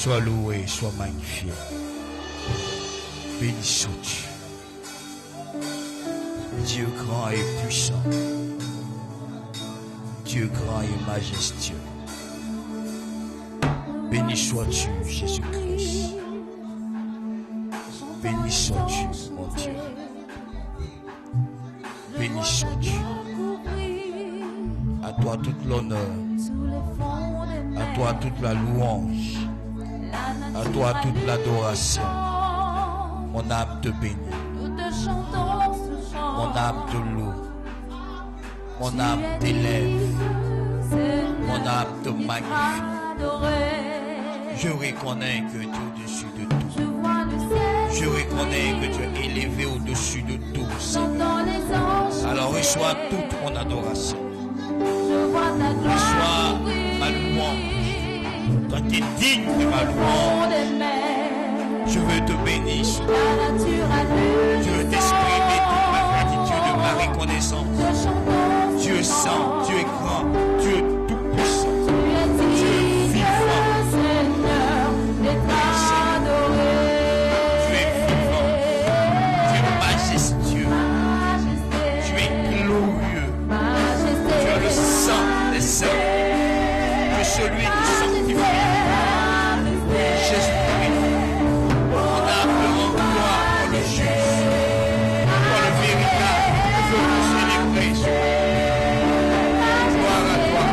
Sois loué, sois magnifié. Béni sois-tu. Dieu grand et puissant. Dieu grand et majestueux. Béni sois-tu, Jésus-Christ. Béni sois-tu, mon Dieu. Béni sois-tu. À toi toute l'honneur. À toi toute la louange. À toi toute l'adoration. Mon âme te bénit. Mon âme te loue. Mon âme t'élève. Mon âme te magnifie. Je reconnais que tu es au-dessus de tout. Je reconnais que tu es élevé au-dessus de tout, Seigneur. Alors reçois toute mon adoration. Reçois ma louange. Toi qui es digne de ma louange. Je veux te bénir. Je veux t'exprimer toute ma gratitude, ma reconnaissance. Dieu est saint, Dieu est grand, Dieu est tout-puissant. Dieu est vivant. Tu es vivant. Tu es majestueux. Tu es glorieux. Tu as le sang des saints. Tu es celui qui sanctifie. Jésus-Christ. Mon âme te rend gloire pour le juste, pour le véritable. Je veux te célébrer. Gloire à toi,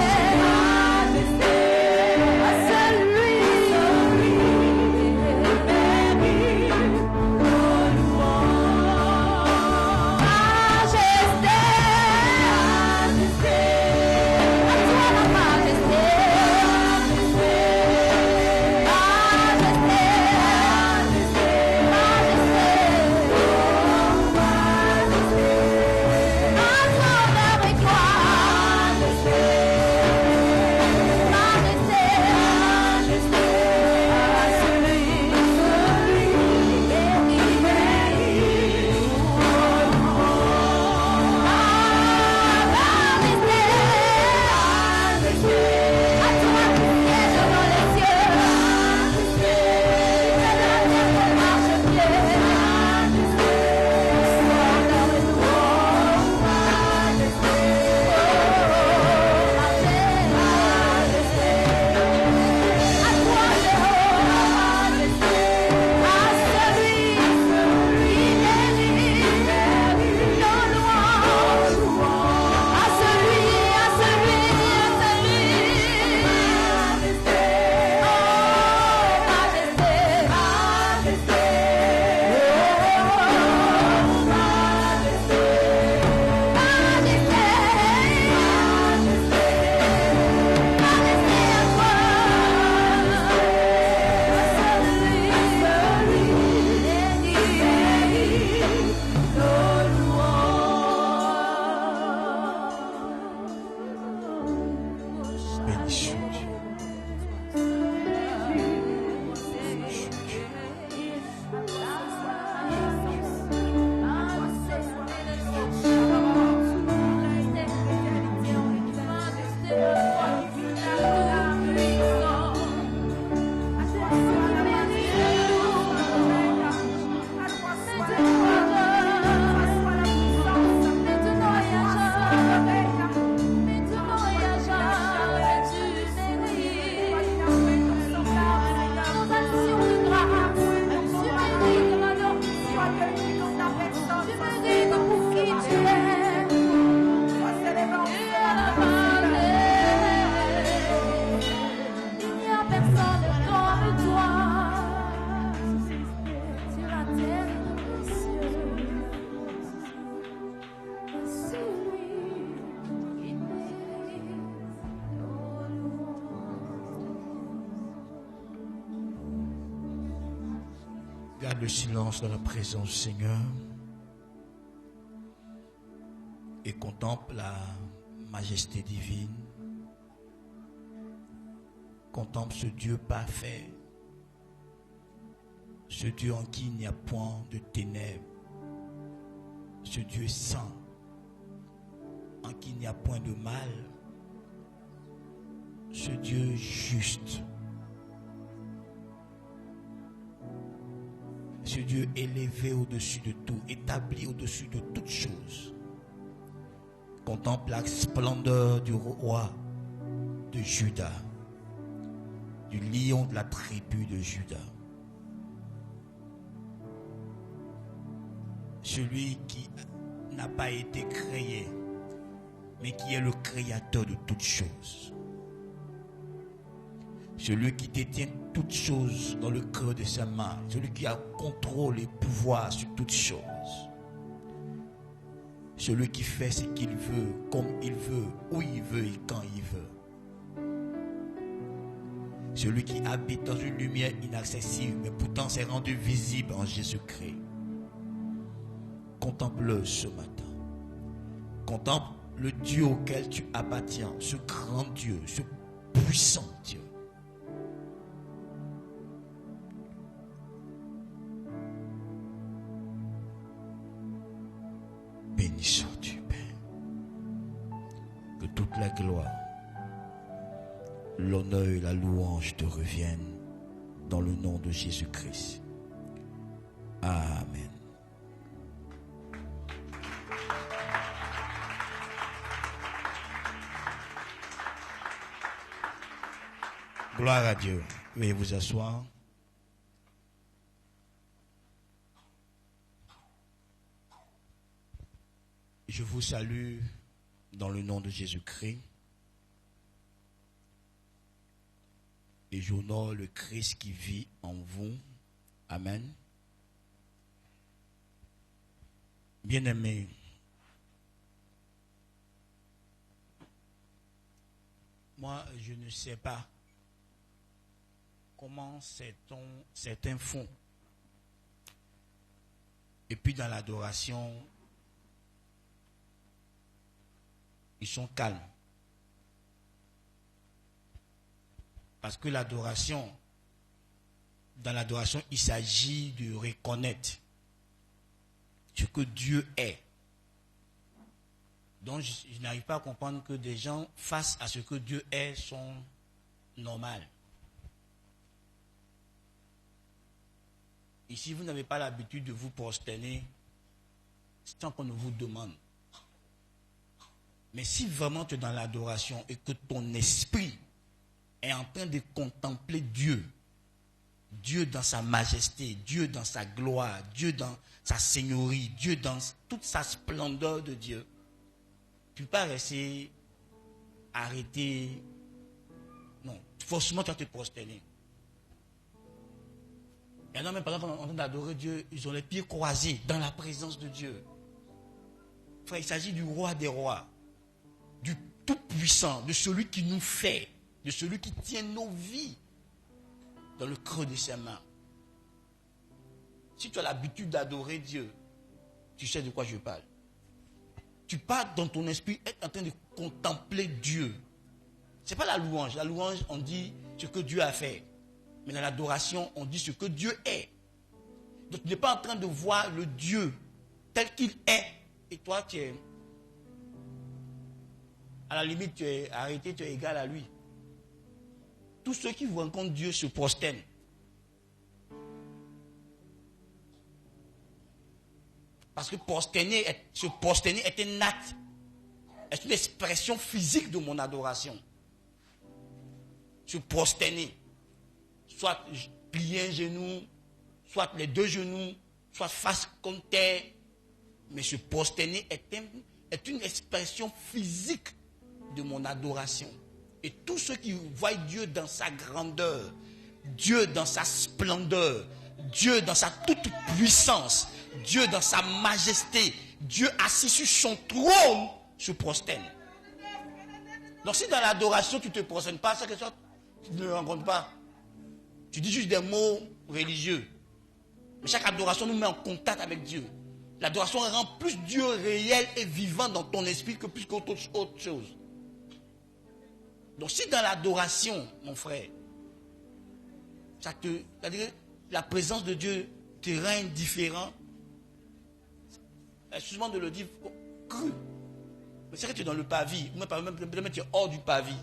Garde le silence dans la présence du Seigneur et contemple la majesté divine. Contemple ce Dieu parfait, ce Dieu en qui il n'y a point de ténèbres, ce Dieu saint, en qui il n'y a point de mal, ce Dieu juste, ce Dieu élevé au-dessus de tout, établi au-dessus de toutes choses. Contemple la splendeur du roi de Juda, du lion de la tribu de Juda. Celui qui n'a pas été créé, mais qui est le créateur de toutes choses. Celui qui détient toutes choses dans le creux de sa main. Celui qui a contrôle et pouvoir sur toutes choses. Celui qui fait ce qu'il veut, comme il veut, où il veut et quand il veut. Celui qui habite dans une lumière inaccessible, mais pourtant s'est rendu visible en Jésus-Christ. Contemple-le ce matin. Contemple le Dieu auquel tu appartiens, ce grand Dieu, ce puissant Dieu. Béni sois-tu, Père. Que toute la gloire, l'honneur et la louange te reviennent dans le nom de Jésus-Christ. Amen. Gloire à Dieu. Veuillez vous asseoir. Je vous salue dans le nom de Jésus-Christ. Et j'honore le Christ qui vit en vous. Amen. Bien-aimés, moi je ne sais pas comment certains font. Et puis dans l'adoration, ils sont calmes. Parce que l'adoration, dans l'adoration, il s'agit de reconnaître ce que Dieu est. Donc je n'arrive pas à comprendre que des gens, face à ce que Dieu est, sont normaux. Et si vous n'avez pas l'habitude de vous prosterner, sans qu'on ne vous demande. Mais si vraiment tu es dans l'adoration et que ton esprit est en train de contempler Dieu, Dieu dans sa majesté, Dieu dans sa gloire, Dieu dans sa seigneurie, Dieu dans toute sa splendeur de Dieu, tu ne peux pas rester arrêté. Non, forcément tu vas te prosterner. Il y en a même, par exemple, en train d'adorer Dieu, ils ont les pieds croisés dans la présence de Dieu. Frère, il s'agit du roi des rois, du tout-puissant, de celui qui nous fait, de celui qui tient nos vies dans le creux de ses mains. Si tu as l'habitude d'adorer Dieu, tu sais de quoi je parle. Tu pars dans ton esprit, être en train de contempler Dieu. Ce n'est pas la louange. La louange, on dit ce que Dieu a fait. Mais dans l'adoration, on dit ce que Dieu est. Donc tu n'es pas en train de voir le Dieu tel qu'il est. Et toi, tu es, à la limite, tu es arrêté, tu es égal à lui. Tous ceux qui rencontrent Dieu se prosternent. Parce que se prosterner est un acte. C'est une expression physique de mon adoration. Se prosterner. Soit plier un genou, soit les deux genoux, soit face contre terre. Mais se prosterner est une expression physique de mon adoration. Et tous ceux qui voient Dieu dans sa grandeur, Dieu dans sa splendeur, Dieu dans sa toute puissance, Dieu dans sa majesté, Dieu assis sur son trône, se prosterne. Donc si dans l'adoration tu ne te prosternes pas, c'est que tu ne le rencontres pas. Tu dis juste des mots religieux. Mais chaque adoration nous met en contact avec Dieu. L'adoration rend plus Dieu réel et vivant dans ton esprit que plus qu'autre chose. Donc si dans l'adoration, mon frère, c'est-à-dire la présence de Dieu te rend indifférent, excuse-moi de le dire, cru. Mais c'est que tu es dans le pavis, ou même tu es hors du pavis.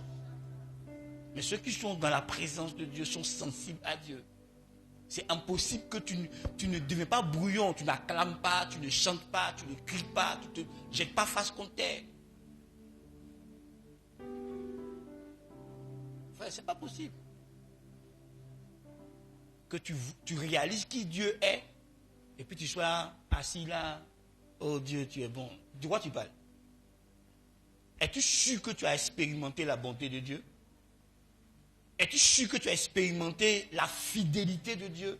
Mais ceux qui sont dans la présence de Dieu sont sensibles à Dieu. C'est impossible que tu ne deviens pas brouillon, tu n'acclames pas, tu ne chantes pas, tu ne cries pas, tu ne te jettes pas face contre terre. Frère, c'est pas possible. Que tu réalises qui Dieu est, et puis tu sois assis là, oh Dieu, tu es bon. De quoi tu parles? Es-tu sûr que tu as expérimenté la bonté de Dieu? Es-tu sûr que tu as expérimenté la fidélité de Dieu?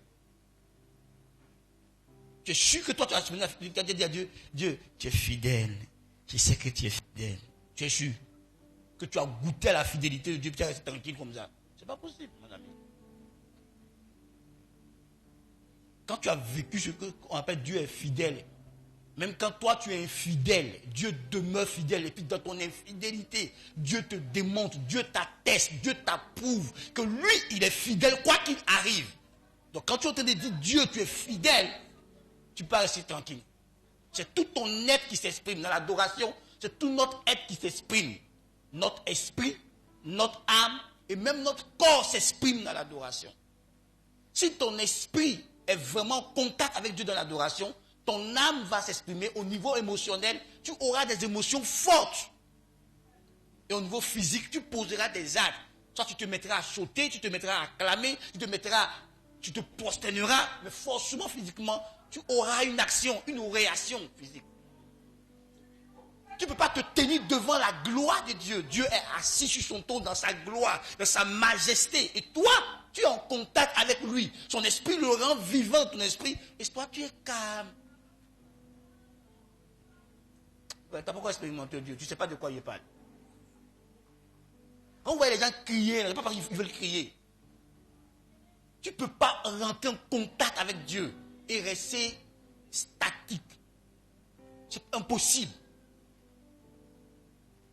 Tu es sûr que toi tu as expérimenté la fidélité de Dieu? Dieu, Dieu, tu es fidèle. Je sais que tu es fidèle. Tu es sûr que tu as goûté à la fidélité de Dieu, puis tu es resté tranquille comme ça. C'est pas possible, mon ami. Quand tu as vécu ce qu'on appelle Dieu est fidèle, même quand toi tu es infidèle, Dieu demeure fidèle. Et puis dans ton infidélité, Dieu te démontre, Dieu t'atteste, Dieu t'approuve que lui, il est fidèle quoi qu'il arrive. Donc quand tu es en train de dire Dieu, tu es fidèle, tu peux rester tranquille. C'est tout ton être qui s'exprime. Dans l'adoration, c'est tout notre être qui s'exprime. Notre esprit, notre âme et même notre corps s'expriment dans l'adoration. Si ton esprit est vraiment en contact avec Dieu dans l'adoration, ton âme va s'exprimer au niveau émotionnel, tu auras des émotions fortes. Et au niveau physique, tu poseras des actes. Soit tu te mettras à sauter, tu te mettras à acclamer, tu te prosterneras, mais forcément physiquement, tu auras une action, une réaction physique. Tu ne peux pas te tenir devant la gloire de Dieu. Dieu est assis sur son trône dans sa gloire, dans sa majesté. Et toi, tu es en contact avec lui. Son esprit le rend vivant, ton esprit. Et toi, tu es calme. Tu n'as pas encore expérimenté Dieu. Tu ne sais pas de quoi il parle. Quand vous voyez les gens crier, ce n'est pas parce qu'ils veulent crier. Tu ne peux pas rentrer en contact avec Dieu et rester statique. C'est impossible.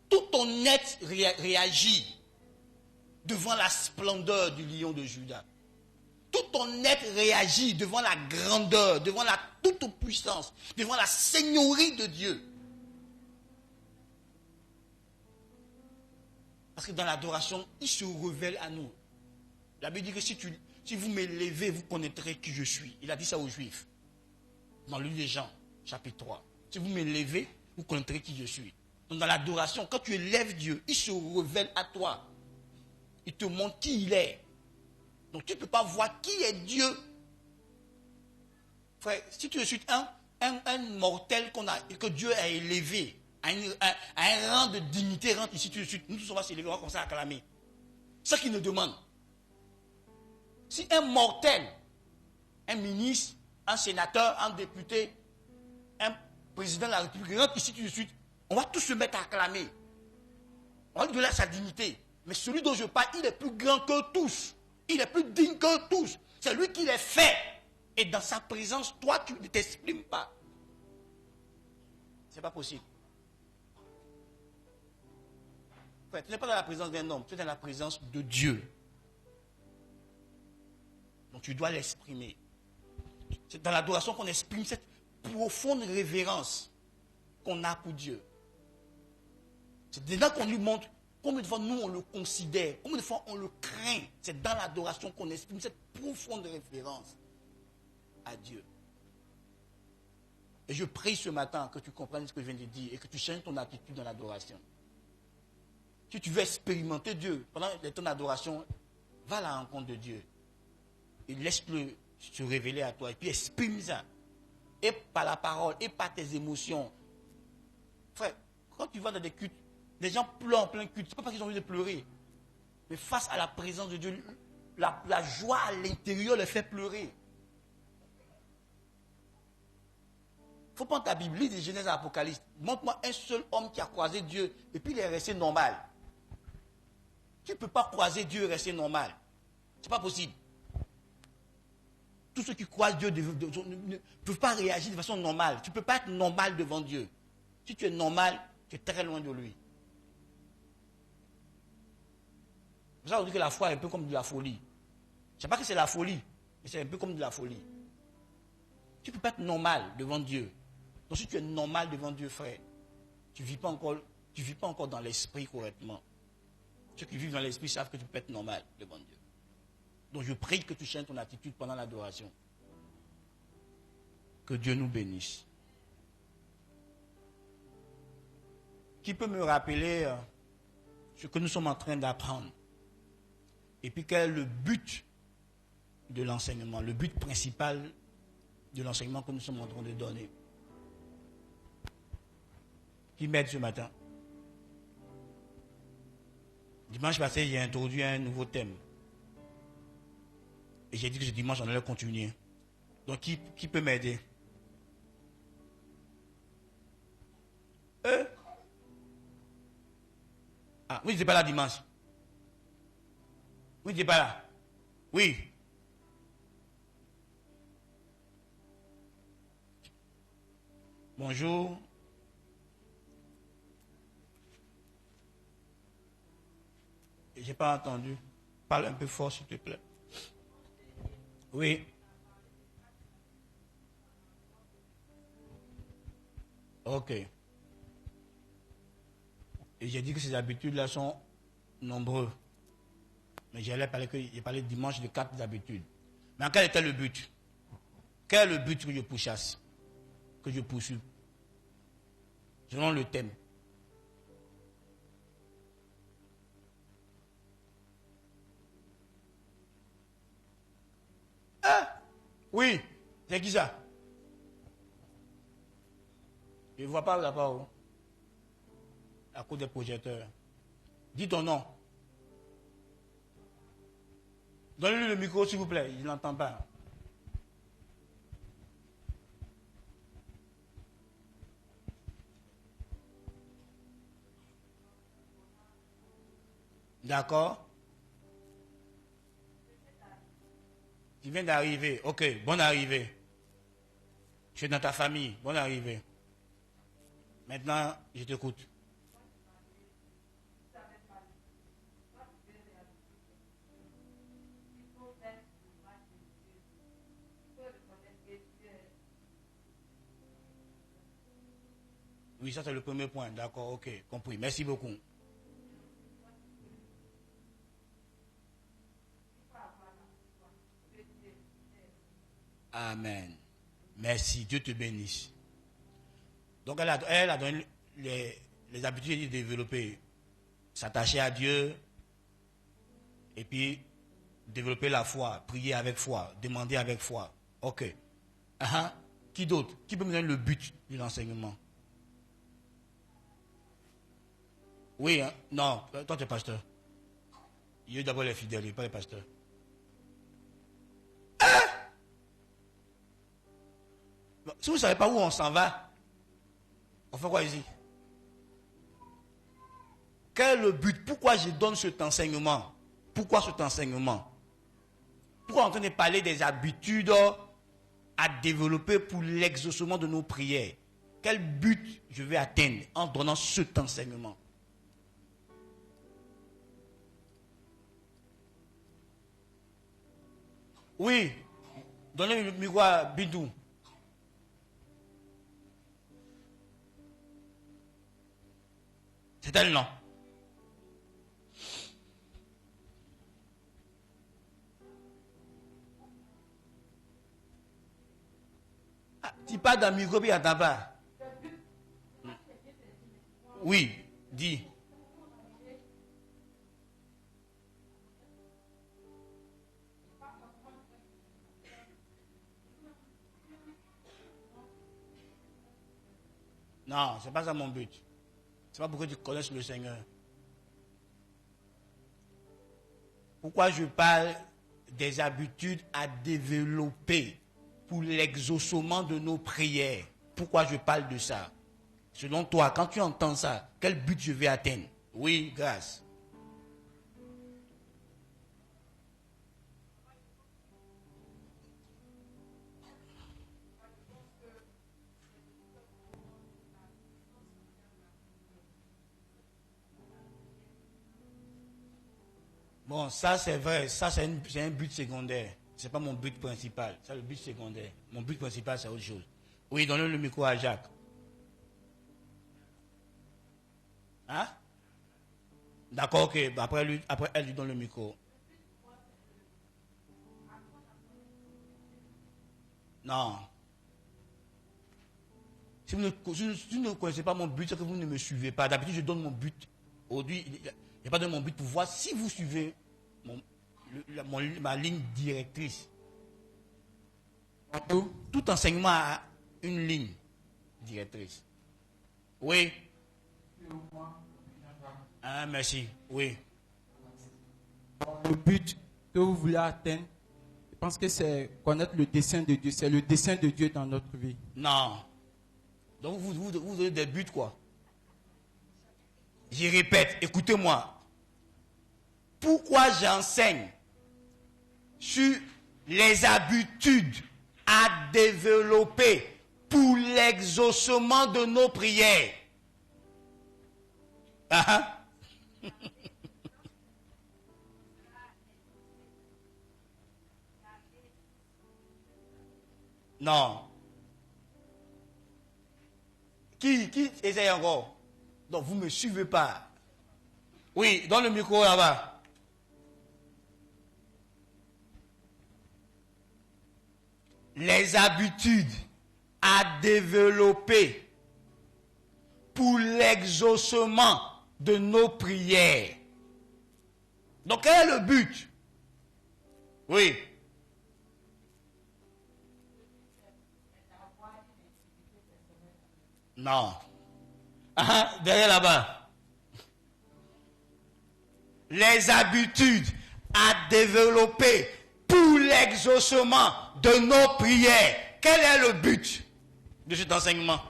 Tout ton être réagit devant la splendeur du lion de Juda. Tout ton être réagit devant la grandeur, devant la toute-puissance, devant la seigneurie de Dieu. Parce que dans l'adoration, il se révèle à nous. La Bible dit que si vous m'élevez, vous connaîtrez qui je suis. Il a dit ça aux Juifs. Dans le livre de Jean, chapitre 3. Si vous m'élevez, vous connaîtrez qui je suis. Donc dans l'adoration, quand tu élèves Dieu, il se révèle à toi. Il te montre qui il est. Donc tu ne peux pas voir qui est Dieu. Frère, si tu es un mortel que Dieu a élevé à un rang de dignité, rentre ici, nous tous on va s'élever, on va commencer à acclamer. C'est ce qu'il nous demande. Si un mortel, un ministre, un sénateur, un député, un président de la République rentre ici tout de suite, on va tous se mettre à acclamer. On va lui donner sa dignité. Mais celui dont je parle, il est plus grand que tous. Il est plus digne que tous. C'est lui qui les fait. Et dans sa présence, toi, tu ne t'exprimes pas. Ce n'est pas possible. Frère, tu n'es pas dans la présence d'un homme, tu es dans la présence de Dieu. Donc tu dois l'exprimer. C'est dans l'adoration qu'on exprime cette profonde révérence qu'on a pour Dieu. C'est dedans qu'on lui montre combien de fois nous on le considère, combien de fois on le craint. C'est dans l'adoration qu'on exprime cette profonde référence à Dieu. Et je prie ce matin que tu comprennes ce que je viens de dire et que tu changes ton attitude dans l'adoration. Si tu veux expérimenter Dieu pendant ton adoration, va à la rencontre de Dieu et laisse-le se révéler à toi et puis exprime ça. Et par la parole, et par tes émotions. Frère, quand tu vas dans des cultes, les gens pleurent en plein culte. Ce n'est pas parce qu'ils ont envie de pleurer. Mais face à la présence de Dieu, la joie à l'intérieur les fait pleurer. Il faut prendre ta Bible, lis de Genèse à Apocalypse. Montre-moi un seul homme qui a croisé Dieu et puis il est resté normal. Tu ne peux pas croiser Dieu et rester normal. Ce n'est pas possible. Tous ceux qui croisent Dieu ne peuvent pas réagir de façon normale. Tu ne peux pas être normal devant Dieu. Si tu es normal, tu es très loin de lui. C'est pour ça qu'on dit que la foi est un peu comme de la folie. Je ne sais pas que c'est la folie, mais c'est un peu comme de la folie. Tu ne peux pas être normal devant Dieu. Donc si tu es normal devant Dieu, frère, tu ne vis pas encore dans l'esprit correctement. Ceux qui vivent dans l'esprit savent que tu peux être normal devant Dieu. Donc je prie que tu changes ton attitude pendant l'adoration. Que Dieu nous bénisse. Qui peut me rappeler ce que nous sommes en train d'apprendre? Et puis quel est le but de l'enseignement, le but principal de l'enseignement que nous sommes en train de donner? Qui m'aide ce matin? Dimanche passé, j'ai introduit un nouveau thème. Et j'ai dit que ce dimanche, on allait continuer. Donc, qui peut m'aider? Ah, oui, c'est pas là dimanche. Oui, c'est pas là. Oui. Bonjour. J'ai pas entendu. Parle un peu fort, s'il te plaît. Oui. Ok. Et j'ai dit que ces habitudes-là sont nombreuses. Mais j'ai parlé dimanche de 4 habitudes. Mais quel était le but? Quel est le but que je pourchasse? Que je poursuis? Selon le thème. Ah! Oui. C'est qui ça? Je ne vois pas là-bas. Oh. À cause des projecteurs. Dis ton nom. Donnez-lui le micro, s'il vous plaît. Il n'entend pas. D'accord? Tu viens d'arriver. Ok, bonne arrivée. Je suis dans ta famille. Bonne arrivée. Maintenant, je t'écoute. Oui, ça c'est le premier point. D'accord, ok, compris. Merci beaucoup. Amen. Merci. Dieu te bénisse. Donc elle a donné les habitudes de développer. S'attacher à Dieu. Et puis développer la foi. Prier avec foi. Demander avec foi. Ok. Qui d'autre? Qui peut me donner le but de l'enseignement? Oui, hein? Non, toi tu es pasteur. Il y a d'abord les fidèles, il n'y a pas les pasteurs. Si vous ne savez pas où on s'en va, on fait quoi ici? Quel est le but? Pourquoi je donne cet enseignement? Pourquoi cet enseignement? Pourquoi on est en train de parler des habitudes à développer pour l'exaucement de nos prières? Quel but je vais atteindre en donnant cet enseignement? Oui, donnez le micro à Bidou. C'est elle, non? Ah, tu parles d'un micro, puis il n'entend pas. Oui, dis. Non, ce n'est pas ça mon but. Ce n'est pas pour que tu connaisses le Seigneur. Pourquoi je parle des habitudes à développer pour l'exaucement de nos prières? Pourquoi je parle de ça? Selon toi, quand tu entends ça, quel but je vais atteindre? Oui, grâce. Bon, ça c'est vrai, ça c'est un but secondaire. Ce n'est pas mon but principal, c'est le but secondaire. Mon but principal c'est autre chose. Oui, donnez le micro à Jacques. Hein? D'accord, ok. Après elle lui donne le micro. Non. Si vous ne connaissez pas mon but, c'est que vous ne me suivez pas. D'habitude, je donne mon but. Aujourd'hui, il n'y a pas de mon but pour voir si vous suivez ma ligne directrice. Tout enseignement a une ligne directrice. Oui. Ah, merci. Oui. Le but que vous voulez atteindre, je pense que c'est connaître le dessein de Dieu. C'est le dessein de Dieu dans notre vie. Non. Donc vous donnez des buts, quoi. Je répète, écoutez-moi. Pourquoi j'enseigne sur les habitudes à développer pour l'exaucement de nos prières? Non. Qui essaye encore? Donc vous ne me suivez pas. Oui, dans le micro là-bas. Les habitudes à développer pour l'exaucement de nos prières. Donc quel est le but? Oui. Non. Derrière là-bas. Les habitudes à développer pour l'exaucement de nos prières. Quel est le but de cet enseignement?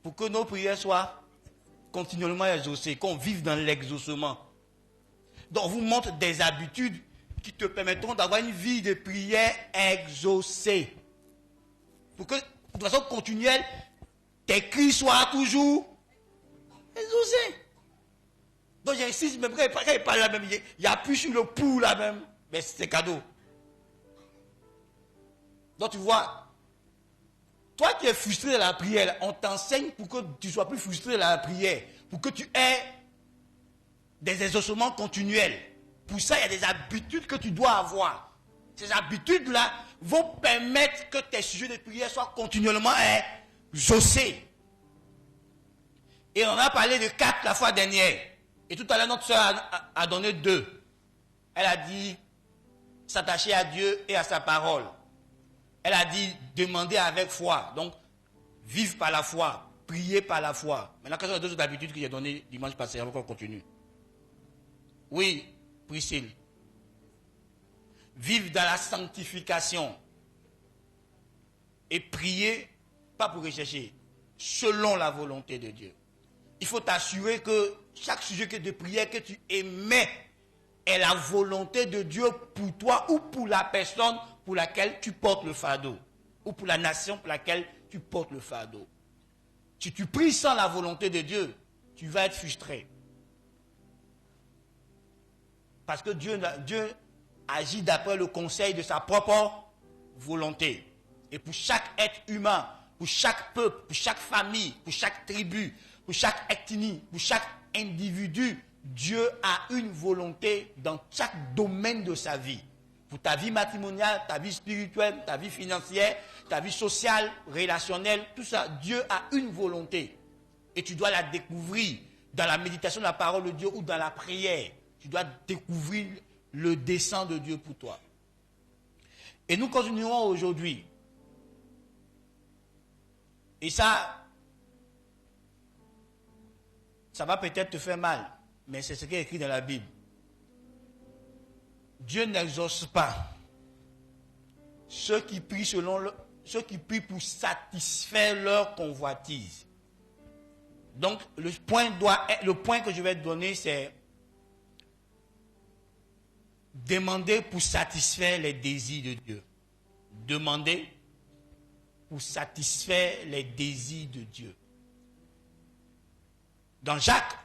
Pour que nos prières soient continuellement exaucées, qu'on vive dans l'exaucement. Donc, on vous montre des habitudes qui te permettront d'avoir une vie de prière exaucée. Pour que, de façon continuelle, tes cris soient toujours exaucés. Donc, j'insiste, même quand il parle là même, il appuie sur le pour là même, mais c'est cadeau. Donc, tu vois, toi qui es frustré dans la prière, on t'enseigne pour que tu ne sois plus frustré dans la prière, pour que tu aies des exaucements continuels. Pour ça, il y a des habitudes que tu dois avoir. Ces habitudes-là vont permettre que tes sujets de prière soient continuellement exaucés. Et on a parlé de 4 la fois dernière. Et tout à l'heure, notre soeur a donné 2. Elle a dit s'attacher à Dieu et à sa parole. Elle a dit demander avec foi. Donc, vivre par la foi, prier par la foi. Maintenant, quelles sont les 2 autres habitudes que j'ai données dimanche passé? On continue. Oui, Priscille. Vivre dans la sanctification. Et prier, pas pour rechercher, selon la volonté de Dieu. Il faut t'assurer que chaque sujet de prière que tu émets est la volonté de Dieu pour toi ou pour la personne pour laquelle tu portes le fardeau. Ou pour la nation pour laquelle tu portes le fardeau. Si tu pries sans la volonté de Dieu, tu vas être frustré. Parce que Dieu agit d'après le conseil de sa propre volonté. Et pour chaque être humain, pour chaque peuple, pour chaque famille, pour chaque tribu, pour chaque ethnie, pour chaque individu, Dieu a une volonté dans chaque domaine de sa vie. Pour ta vie matrimoniale, ta vie spirituelle, ta vie financière, ta vie sociale, relationnelle, tout ça, Dieu a une volonté. Et tu dois la découvrir dans la méditation de la parole de Dieu ou dans la prière. Tu dois découvrir le dessein de Dieu pour toi. Et nous continuerons aujourd'hui. Et ça va peut-être te faire mal, mais c'est ce qui est écrit dans la Bible. Dieu n'exauce pas ceux qui prient pour satisfaire leur convoitise. Donc, le point que je vais te donner, c'est demander pour satisfaire les désirs de Dieu. Demander pour satisfaire les désirs de Dieu. Dans Jacques,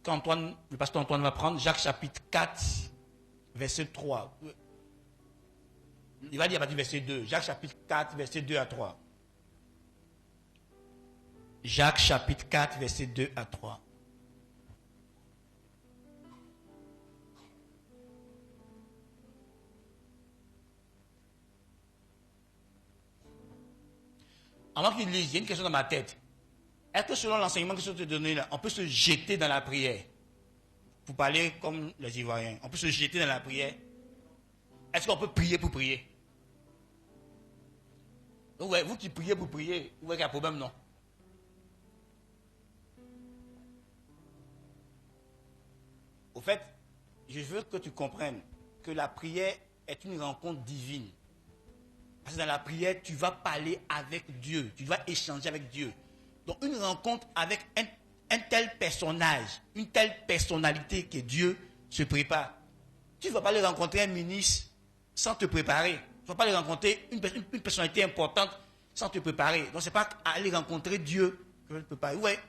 le pasteur Antoine va prendre, Jacques chapitre 4, verset 3. Il va dire à partir du verset 2. Jacques chapitre 4, verset 2 à 3. Jacques chapitre 4, verset 2 à 3. avant que tu lises, il y a une question dans ma tête. Est-ce que selon l'enseignement que je te donner là, on peut se jeter dans la prière? Pour parler comme les Ivoiriens, on peut se jeter dans la prière. Est-ce qu'on peut prier pour prier? Donc, ouais, vous qui priez pour prier, vous voyez qu'il y a un problème, non? Au fait, je veux que tu comprennes que la prière est une rencontre divine. Parce que dans la prière, tu vas parler avec Dieu, tu vas échanger avec Dieu. Donc une rencontre avec un tel personnage, une telle personnalité que Dieu se prépare. Tu ne vas pas aller rencontrer un ministre sans te préparer. Tu ne vas pas aller rencontrer une personnalité importante sans te préparer. Donc ce n'est pas aller rencontrer Dieu que tu vas te préparer. Ouais.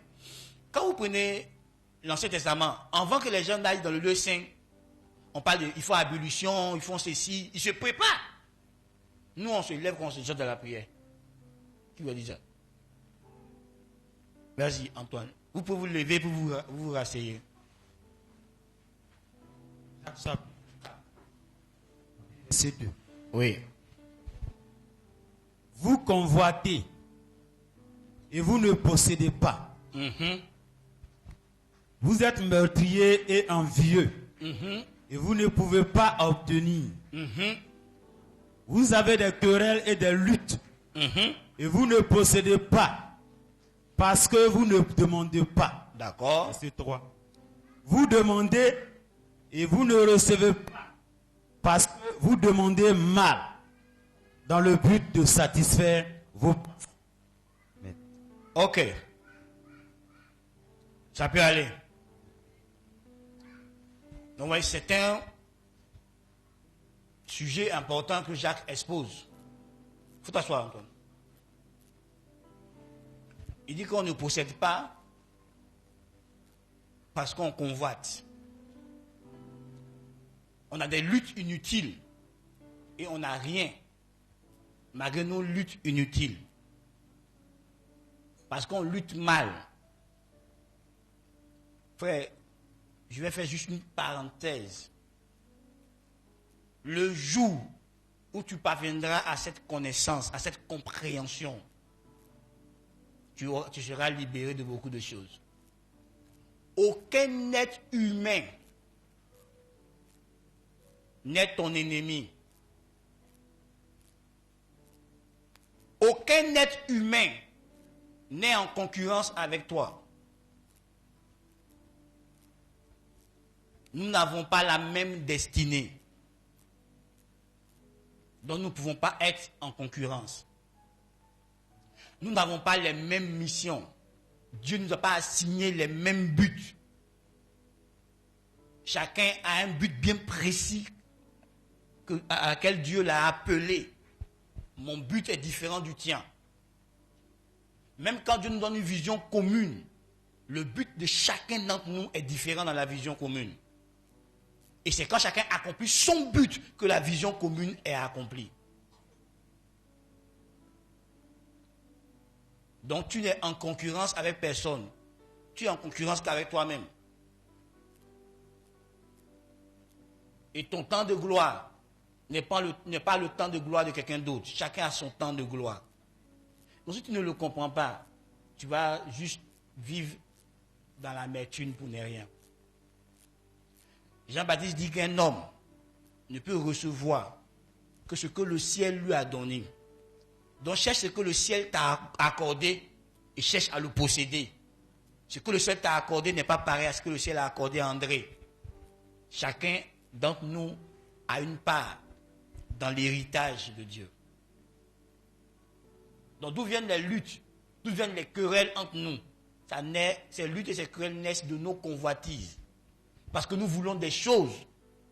Quand vous prenez l'Ancien Testament, avant que les gens n'aillent dans le lieu saint, on parle de, ils font ablution, ils font ceci, ils se préparent. Nous, on se lève quand on se jette dans la prière. Qui va dire ça? Vas-y, Antoine. Vous pouvez vous lever pour vous rasseyer. C'est 2. Oui. Vous convoitez et vous ne possédez pas. Vous êtes meurtrier et envieux et vous ne pouvez pas obtenir. Vous avez des querelles et des luttes et vous ne possédez pas parce que vous ne demandez pas. D'accord. C'est 3. Vous demandez et vous ne recevez pas parce que vous demandez mal dans le but de satisfaire vos... Ok. Ça peut aller. Donc, oui, c'est un sujet important que Jacques expose. Il faut t'asseoir, Antoine. Il dit qu'on ne possède pas parce qu'on convoite. On a des luttes inutiles et on n'a rien malgré nos luttes inutiles. Parce qu'on lutte mal. Frère, je vais faire juste une parenthèse. Le jour où tu parviendras à cette connaissance, à cette compréhension, tu seras libéré de beaucoup de choses. Aucun être humain n'est ton ennemi. Aucun être humain n'est en concurrence avec toi. Nous n'avons pas la même destinée. Donc nous ne pouvons pas être en concurrence. Nous n'avons pas les mêmes missions. Dieu ne nous a pas assigné les mêmes buts. Chacun a un but bien précis à laquelle Dieu l'a appelé. Mon but est différent du tien. Même quand Dieu nous donne une vision commune, le but de chacun d'entre nous est différent dans la vision commune. Et c'est quand chacun accomplit son but que la vision commune est accomplie. Donc tu n'es en concurrence avec personne. Tu es en concurrence qu'avec toi-même. Et ton temps de gloire n'est pas le temps de gloire de quelqu'un d'autre. Chacun a son temps de gloire. Donc si tu ne le comprends pas, tu vas juste vivre dans l'amertume pour ne rien. Jean-Baptiste dit qu'un homme ne peut recevoir que ce que le ciel lui a donné. Donc cherche ce que le ciel t'a accordé et cherche à le posséder. Ce que le ciel t'a accordé n'est pas pareil à ce que le ciel a accordé à André. Chacun d'entre nous a une part dans l'héritage de Dieu. Donc d'où viennent les luttes, d'où viennent les querelles entre nous? Ces luttes et ces querelles naissent de nos convoitises. Parce que nous voulons des choses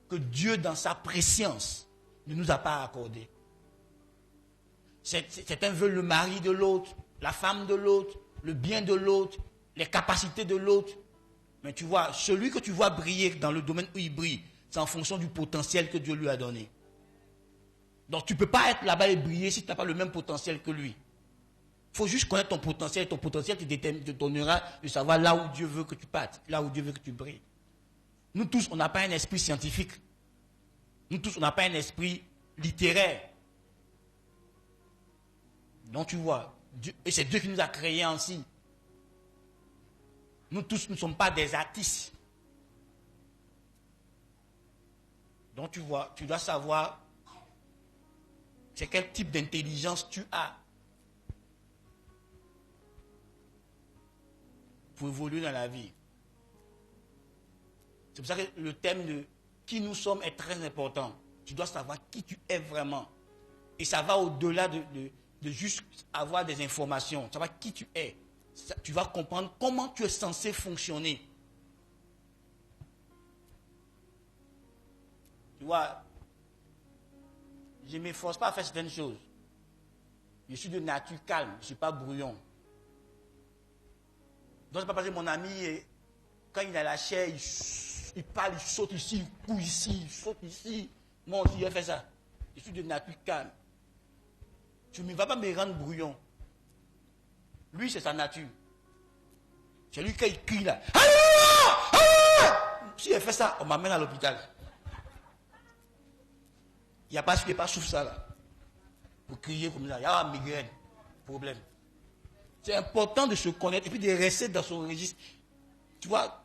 que Dieu, dans sa préscience, ne nous a pas accordées. Certains veulent le mari de l'autre, la femme de l'autre, le bien de l'autre, les capacités de l'autre. Mais tu vois, celui que tu vois briller dans le domaine où il brille, c'est en fonction du potentiel que Dieu lui a donné. Donc tu ne peux pas être là-bas et briller si tu n'as pas le même potentiel que lui. Il faut juste connaître ton potentiel. Ton potentiel te donnera de savoir là où Dieu veut que tu partes, là où Dieu veut que tu brilles. Nous tous, on n'a pas un esprit scientifique. Nous tous, on n'a pas un esprit littéraire. Donc tu vois, Et c'est Dieu qui nous a créés ainsi. Nous tous ne sommes pas des artistes. Donc tu vois, tu dois savoir c'est quel type d'intelligence tu as pour évoluer dans la vie. C'est pour ça que le thème de qui nous sommes est très important. Tu dois savoir qui tu es vraiment. Et ça va au-delà de juste avoir des informations. Savoir qui tu es. Tu vas comprendre comment tu es censé fonctionner. Tu vois, je ne m'efforce pas à faire certaines choses. Je suis de nature calme, je ne suis pas brouillon. Donc, c'est pas parce que mon ami, quand il a la chair, il parle, il saute ici, il court ici, il saute ici. Moi aussi, je fais ça. Je suis de nature calme. Tu ne vas pas me rendre brouillon. Lui, c'est sa nature. C'est lui qui crie là. Si elle fait ça, on m'amène à l'hôpital. Il n'y a pas souffle ça là. Pour crier comme ça. Il y a un migraine. Problème. C'est important de se connaître et puis de rester dans son registre. Tu vois,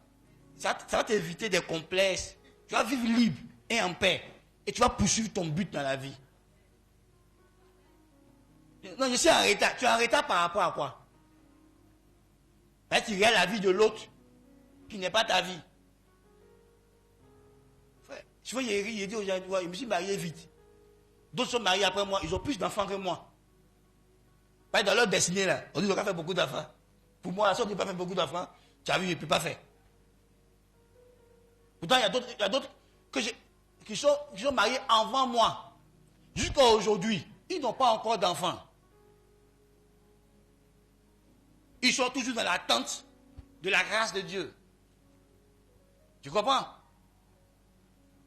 ça va t'éviter des complexes. Tu vas vivre libre et en paix. Et tu vas poursuivre ton but dans la vie. Non, je suis en retard. Tu es en retard par rapport à quoi? Tu regardes la vie de l'autre qui n'est pas ta vie. Frère, je vois, il dit aux gens, je me suis marié vite. D'autres sont mariés après moi, ils ont plus d'enfants que moi. Dans leur destinée là, on dit qu'on va faire beaucoup d'enfants. Pour moi, si on ne peut pas faire beaucoup d'enfants, tu as vu, je ne peux pas faire. Pourtant, il y a d'autres qui sont mariés avant moi. Jusqu'à aujourd'hui, ils n'ont pas encore d'enfants. Ils sont toujours dans l'attente de la grâce de Dieu. Tu comprends?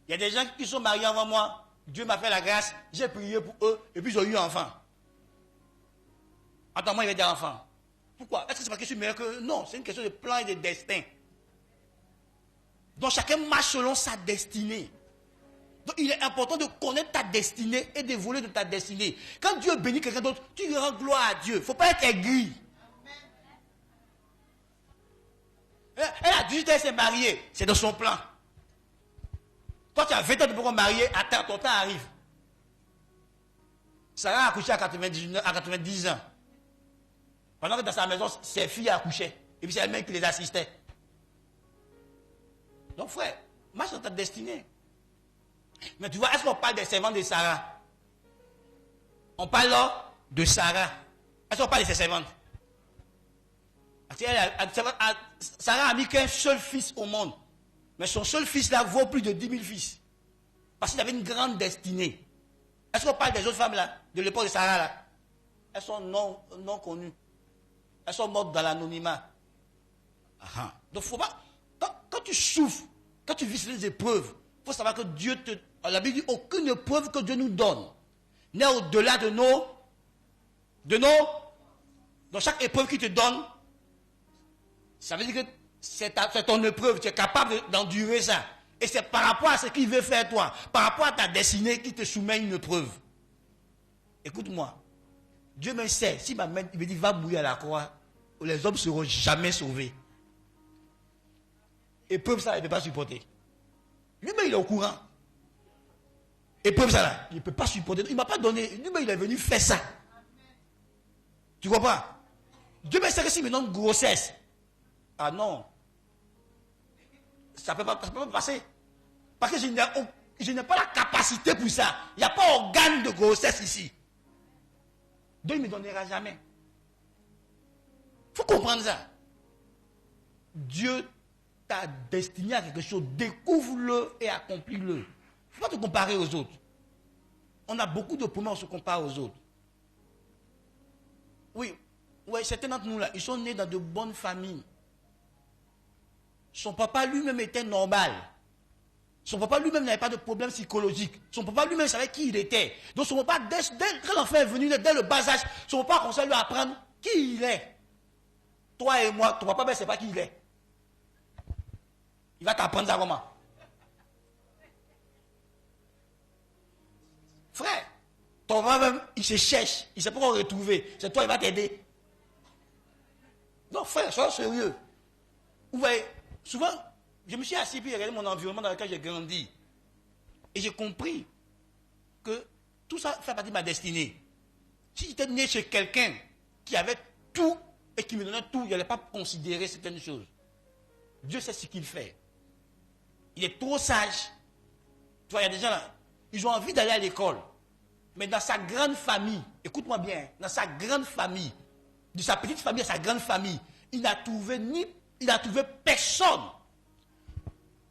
Il y a des gens qui sont mariés avant moi. Dieu m'a fait la grâce, j'ai prié pour eux, et puis ils ont eu un enfant. Attends, moi, il y avait des enfants. Pourquoi? Est-ce que c'est parce que je suis meilleur que... Non, c'est une question de plan et de destin. Donc, chacun marche selon sa destinée. Donc, il est important de connaître ta destinée et d'évoluer de ta destinée. Quand Dieu bénit quelqu'un d'autre, tu rends gloire à Dieu. Il ne faut pas être aigri. Elle a 18 ans, elle s'est mariée. C'est dans son plan. Toi, tu as 20 ans de pouvoir marier, attends, ton temps arrive. Sarah a accouché à 90 ans. Pendant que dans sa maison, ses filles accouchaient. Et puis c'est elle-même qui les assistait. Donc frère, marche dans ta destinée. Mais tu vois, est-ce qu'on parle des servantes de Sarah? On parle là de Sarah. Est-ce qu'on parle de ses servantes? Sarah a mis qu'un seul fils au monde. Mais son seul fils là vaut plus de 10 000 fils. Parce qu'il avait une grande destinée. Est-ce qu'on parle des autres femmes là, de l'époque de Sarah là? Elles sont non connues. Elles sont mortes dans l'anonymat. Donc faut pas. Quand tu souffres, quand tu vis les épreuves, il faut savoir que Dieu te. La Bible dit aucune épreuve que Dieu nous donne n'est au-delà de nos. Dans chaque épreuve qu'il te donne, ça veut dire que c'est ton épreuve, tu es capable d'endurer ça. Et c'est par rapport à ce qu'il veut faire toi, par rapport à ta destinée qui te soumet une épreuve. Écoute-moi, Dieu me sait, s'il m'amène, il me dit va mourir à la croix, les hommes ne seront jamais sauvés. Épreuve ça, il ne peut pas supporter. Lui-même il est au courant. Épreuve ça là, il ne peut pas supporter. Il ne m'a pas donné, lui-même il est venu faire ça. Tu comprends? Dieu me sait que s'il me donne grossesse, ah non, ça ne peut pas passer. Parce que je n'ai pas la capacité pour ça. Il n'y a pas d'organe de grossesse ici. Dieu ne me donnera jamais. Il faut comprendre ça. Dieu t'a destiné à quelque chose. Découvre-le et accomplis-le. Il ne faut pas te comparer aux autres. On a beaucoup de problèmes, on se compare aux autres. Oui, certains d'entre nous là, ils sont nés dans de bonnes familles. Son papa lui-même était normal. Son papa lui-même n'avait pas de problème psychologique. Son papa lui-même savait qui il était. Donc son papa, dès que l'enfant est venu, dès le bas âge, son papa commençait à lui apprendre qui il est. Toi et moi, ton papa ne sait pas qui il est. Il va t'apprendre ça comment? Frère, ton papa même, il se cherche. Il ne sait pas comment retrouver. C'est toi, il va t'aider. Non, frère, sois sérieux. Vous voyez, souvent, je me suis assis et regardé mon environnement dans lequel j'ai grandi. Et j'ai compris que tout ça fait partie de ma destinée. Si j'étais né chez quelqu'un qui avait tout et qui me donnait tout, il n'allait pas considérer certaines choses. Dieu sait ce qu'il fait. Il est trop sage. Tu vois, il y a des gens là, ils ont envie d'aller à l'école. Mais dans sa grande famille, écoute-moi bien, dans sa grande famille, de sa petite famille à sa grande famille, il n'a trouvé personne.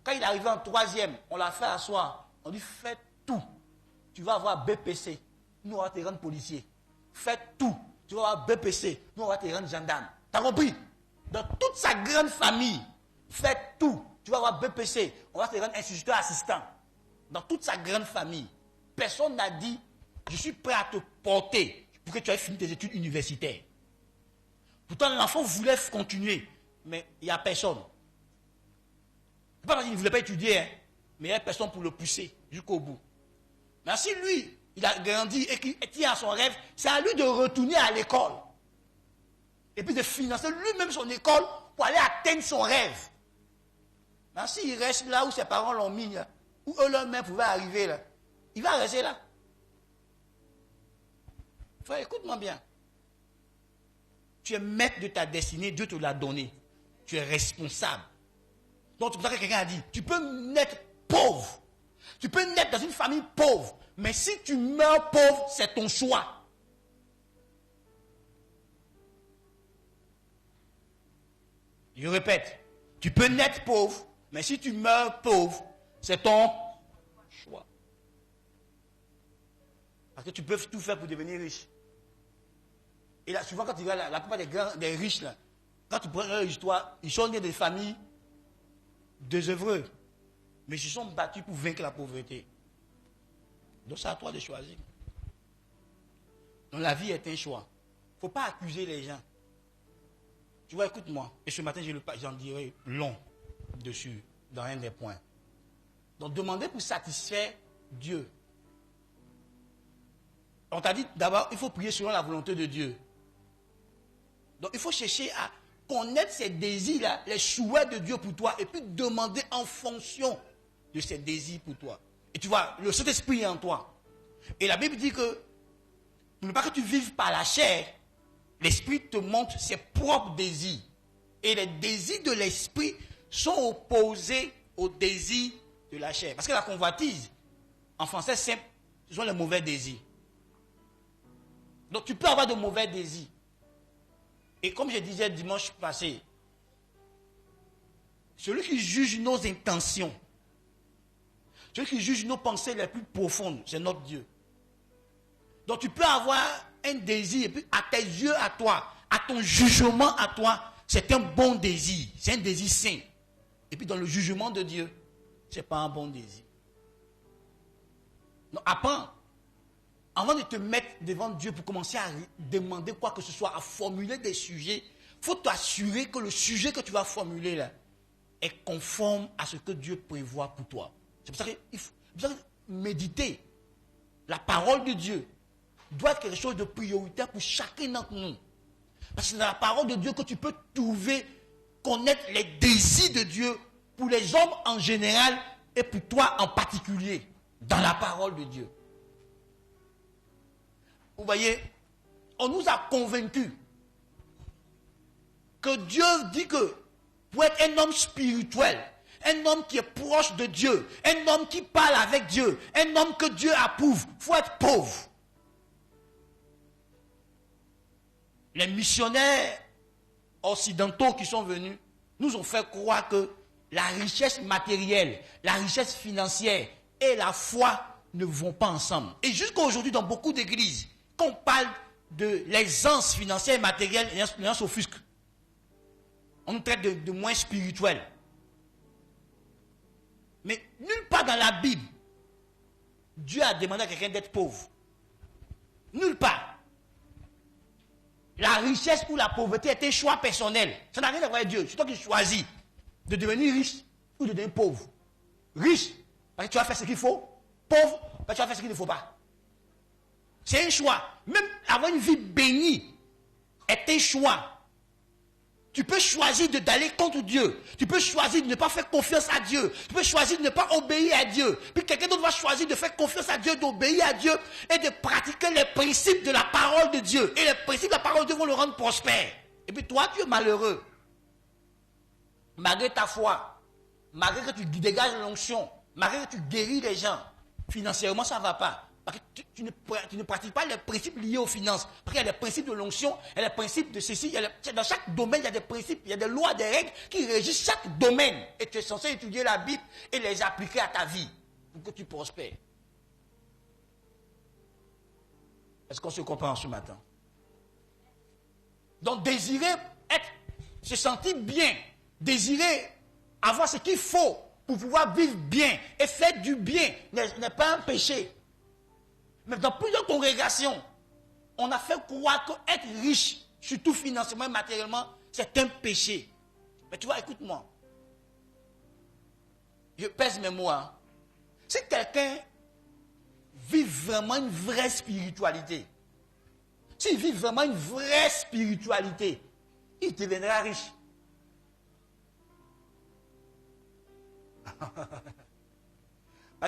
Quand il est arrivé en 3e, on l'a fait asseoir. On lui fait tout. Tu vas avoir BPC. Nous, on va te rendre policier. Fais tout. Tu vas avoir BPC. Nous, on va te rendre gendarme. T'as compris? Dans toute sa grande famille, fais tout. Tu vas avoir BPC. On va te rendre instituteur assistant. Dans toute sa grande famille, personne n'a dit je suis prêt à te porter pour que tu aies fini tes études universitaires. Pourtant, l'enfant voulait continuer, mais il n'y a personne. Pas parce qu'il ne voulait pas étudier, hein, mais il n'y a personne pour le pousser jusqu'au bout. Mais si lui, il a grandi et qu'il tient à son rêve, c'est à lui de retourner à l'école. Et puis de financer lui-même son école pour aller atteindre son rêve. Mais s'il reste là où ses parents l'ont mis, là, où eux-mêmes pouvaient arriver, là, il va rester là. Frère, écoute-moi bien. Tu es maître de ta destinée, Dieu te l'a donné. Tu es responsable. Donc, c'est pour ça que quelqu'un a dit, tu peux naître pauvre. Tu peux naître dans une famille pauvre. Mais si tu meurs pauvre, c'est ton choix. Je répète, tu peux naître pauvre, mais si tu meurs pauvre, c'est ton choix. Parce que tu peux tout faire pour devenir riche. Et là, souvent, quand tu regardes la plupart des riches, là, quand tu prends leur histoire, ils sont nés des familles désœuvreuses. Mais ils se sont battus pour vaincre la pauvreté. Donc, c'est à toi de choisir. Donc, la vie est un choix. Il ne faut pas accuser les gens. Tu vois, écoute-moi. Et ce matin, j'en dirai long dessus, dans un des points. Donc, demander pour satisfaire Dieu. On t'a dit d'abord, il faut prier selon la volonté de Dieu. Donc, il faut chercher à connaître ces désirs-là, les souhaits de Dieu pour toi, et puis demander en fonction de ces désirs pour toi. Et tu vois, le Saint-Esprit est en toi. Et la Bible dit que, pour ne pas que tu vives par la chair, l'Esprit te montre ses propres désirs. Et les désirs de l'Esprit sont opposés aux désirs de la chair. Parce que la convoitise, en français simple, ce sont les mauvais désirs. Donc tu peux avoir de mauvais désirs. Et comme je disais dimanche passé, celui qui juge nos intentions, celui qui juge nos pensées les plus profondes, c'est notre Dieu. Donc tu peux avoir un désir, et puis à tes yeux à toi, à ton jugement à toi, c'est un bon désir, c'est un désir sain. Et puis dans le jugement de Dieu, ce n'est pas un bon désir. Donc apprends. Avant de te mettre devant Dieu pour commencer à demander quoi que ce soit, à formuler des sujets, il faut t'assurer que le sujet que tu vas formuler là est conforme à ce que Dieu prévoit pour toi. C'est pour ça qu'il faut méditer. La parole de Dieu doit être quelque chose de prioritaire pour chacun d'entre nous. Parce que c'est dans la parole de Dieu que tu peux trouver, connaître les désirs de Dieu pour les hommes en général et pour toi en particulier. Dans la parole de Dieu. Vous voyez, on nous a convaincus que Dieu dit que pour être un homme spirituel, un homme qui est proche de Dieu, un homme qui parle avec Dieu, un homme que Dieu approuve, il faut être pauvre. Les missionnaires occidentaux qui sont venus nous ont fait croire que la richesse matérielle, la richesse financière et la foi ne vont pas ensemble. Et jusqu'à aujourd'hui, dans beaucoup d'églises, quand on parle de l'aisance financière et matérielle, les gens s'offusquent. On nous traite de moins spirituels. Mais nulle part dans la Bible, Dieu a demandé à quelqu'un d'être pauvre. Nulle part. La richesse ou la pauvreté est un choix personnel. Ça n'a rien à voir avec Dieu. C'est toi qui choisis de devenir riche ou de devenir pauvre. Riche, parce que tu vas faire ce qu'il faut. Pauvre, parce que tu vas faire ce qu'il ne faut pas. C'est un choix. Même avoir une vie bénie est un choix. Tu peux choisir d'aller contre Dieu. Tu peux choisir de ne pas faire confiance à Dieu. Tu peux choisir de ne pas obéir à Dieu. Puis quelqu'un d'autre va choisir de faire confiance à Dieu, d'obéir à Dieu et de pratiquer les principes de la parole de Dieu. Et les principes de la parole de Dieu vont le rendre prospère. Et puis toi, tu es malheureux. Malgré ta foi, malgré que tu dégages l'onction, malgré que tu guéris les gens, financièrement, ça ne va pas. Parce que tu ne pratiques pas les principes liés aux finances. Parce qu'il y a des principes de l'onction, il y a des principes de ceci. Dans chaque domaine, il y a des principes, il y a des lois, des règles qui régissent chaque domaine. Et tu es censé étudier la Bible et les appliquer à ta vie pour que tu prospères. Est-ce qu'on se comprend ce matin? Donc, désirer se sentir bien, désirer avoir ce qu'il faut pour pouvoir vivre bien et faire du bien n'est pas un péché. Mais dans plusieurs congrégations, on a fait croire qu'être riche, surtout financièrement et matériellement, c'est un péché. Mais tu vois, écoute-moi. Je pèse mes mots. Hein. Si quelqu'un vit vraiment une vraie spiritualité, s'il vit vraiment une vraie spiritualité, il deviendra riche.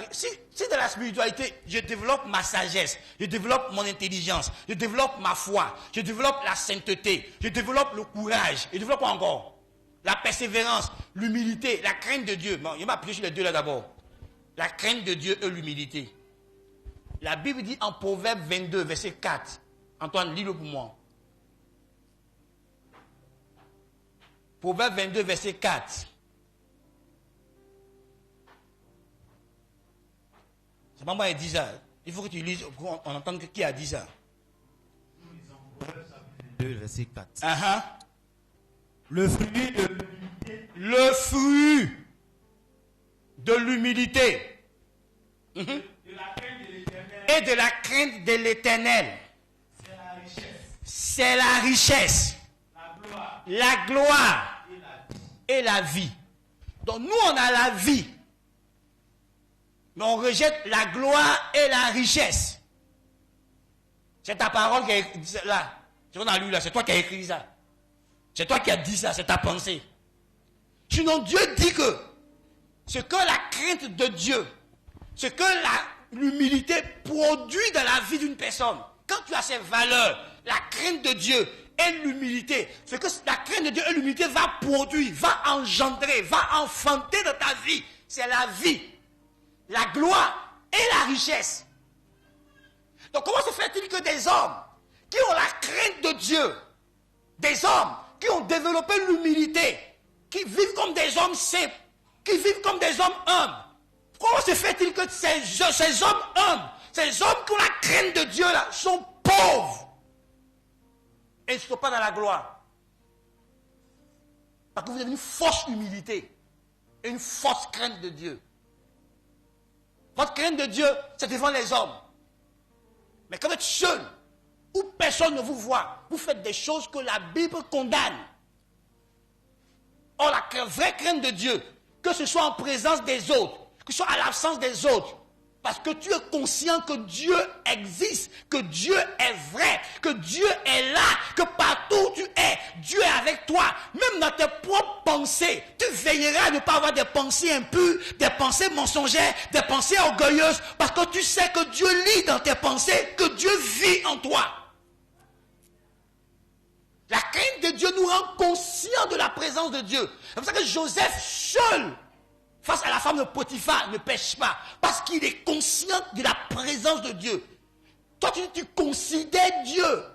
Si dans la spiritualité, je développe ma sagesse, je développe mon intelligence, je développe ma foi, je développe la sainteté, je développe le courage, je développe encore la persévérance, l'humilité, la crainte de Dieu. Bon, il m'a appuyé sur les deux là d'abord. La crainte de Dieu et l'humilité. La Bible dit en Proverbe 22, verset 4. Antoine, lis-le pour moi. Proverbe 22, verset 4. C'est pas moi qui ai dit ça. Il faut que tu lises, qu'on entende qui a dit ça. Nous lisons Proverbe 22, verset 4. Le fruit de l'humilité. Le fruit de l'humilité. Et de la crainte de l'Éternel. C'est la richesse. La gloire. Et la vie. Donc nous, on a la vie. Mais on rejette la gloire et la richesse. C'est ta parole qui est là. C'est ce qu'on a lu là. C'est toi qui as écrit ça. C'est toi qui as dit ça. C'est ta pensée. Sinon, Dieu dit que ce que la crainte de Dieu, ce que l'humilité produit dans la vie d'une personne, quand tu as ces valeurs, la crainte de Dieu et l'humilité, ce que la crainte de Dieu et l'humilité va produire, va engendrer, va enfanter dans ta vie, c'est la vie, la gloire et la richesse. Donc comment se fait-il que des hommes qui ont la crainte de Dieu, des hommes qui ont développé l'humilité, qui vivent comme des hommes simples, qui vivent comme des hommes humbles, comment se fait-il que ces hommes humbles, ces hommes qui ont la crainte de Dieu là, sont pauvres et ne sont pas dans la gloire? Parce que vous avez une forte humilité et une forte crainte de Dieu. Votre crainte de Dieu, c'est devant les hommes. Mais quand vous êtes seul, où personne ne vous voit, vous faites des choses que la Bible condamne. Or, la vraie crainte de Dieu, que ce soit en présence des autres, que ce soit à l'absence des autres, parce que tu es conscient que Dieu existe, que Dieu est vrai, que Dieu est là, que partout où tu es, Dieu est avec toi. Même dans tes propres pensées, tu veilleras à ne pas avoir des pensées impures, des pensées mensongères, des pensées orgueilleuses, parce que tu sais que Dieu lit dans tes pensées, que Dieu vit en toi. La crainte de Dieu nous rend conscients de la présence de Dieu. C'est pour ça que Joseph seul, face à la femme de Potiphar, ne pêche pas. Parce qu'il est conscient de la présence de Dieu. Toi, tu considères Dieu.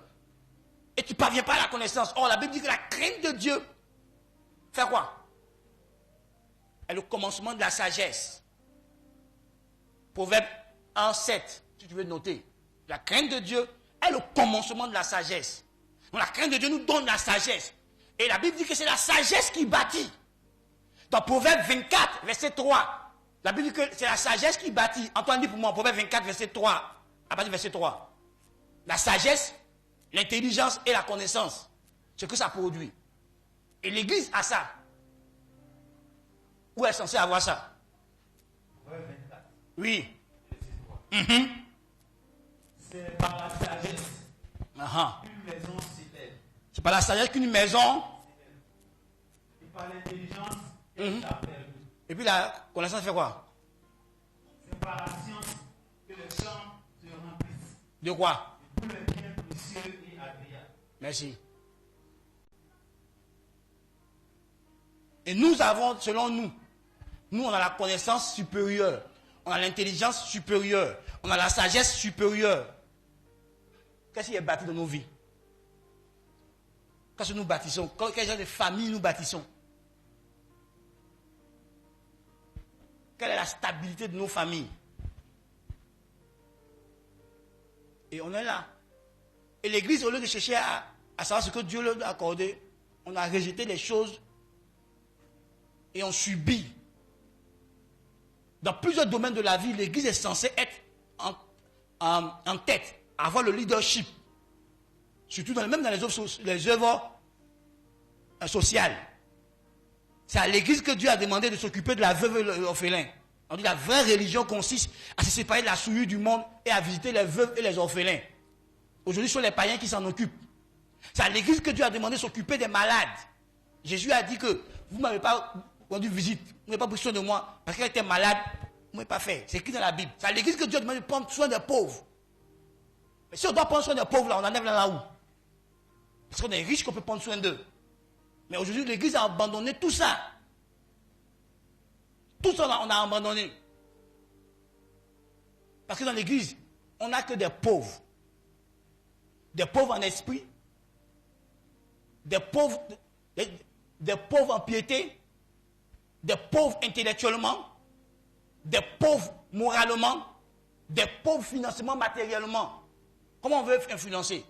Et tu ne parviens pas à la connaissance. Or, la Bible dit que la crainte de Dieu fait quoi? est le commencement de la sagesse. Proverbe 1,7, si tu veux noter. La crainte de Dieu est le commencement de la sagesse. Donc la crainte de Dieu nous donne la sagesse. Et la Bible dit que c'est la sagesse qui bâtit. Dans Proverbe 24, verset 3, la Bible dit que c'est la sagesse qui bâtit. Antoine, dit pour moi, Proverbe 24, verset 3, à partir du verset 3. La sagesse, l'intelligence et la connaissance, ce que ça produit. Et l'Église a ça. Où est censé avoir ça? Proverbe 24. Oui. C'est par la sagesse qu'une maison s'élève. C'est par la sagesse qu'une maison par l'intelligence et la perdu. Et puis la connaissance fait quoi? C'est par la science que les champs se remplissent. De quoi? De tous les biens précieux et agréables. Merci. Et nous avons, selon nous, on a la connaissance supérieure, on a l'intelligence supérieure, on a la sagesse supérieure. Qu'est-ce qui est bâti dans nos vies? Qu'est-ce que nous bâtissons? Quel genre de famille nous bâtissons? Quelle est la stabilité de nos familles? Et on est là. Et l'Église, au lieu de chercher à savoir ce que Dieu leur a accordé, on a rejeté les choses et on subit. Dans plusieurs domaines de la vie, l'Église est censée être en tête, avoir le leadership. Surtout même dans les œuvres sociales. C'est à l'Église que Dieu a demandé de s'occuper de la veuve et l'orphelin. On dit la vraie religion consiste à se séparer de la souillure du monde et à visiter les veuves et les orphelins. Aujourd'hui, ce sont les païens qui s'en occupent. C'est à l'Église que Dieu a demandé de s'occuper des malades. Jésus a dit que vous ne m'avez pas rendu visite, vous n'avez pas pris soin de moi parce qu'elle était malade, vous ne m'avez pas fait. C'est écrit dans la Bible. C'est à l'Église que Dieu a demandé de prendre soin des pauvres. Mais si on doit prendre soin des pauvres, là, on enlève là où? Parce qu'on est riche qu'on peut prendre soin d'eux. Mais aujourd'hui, l'Église a abandonné tout ça. Tout ça, on a abandonné. Parce que dans l'Église, on n'a que des pauvres. Des pauvres en esprit. Des pauvres en piété. Des pauvres intellectuellement. Des pauvres moralement. Des pauvres financièrement, matériellement. Comment on veut influencer?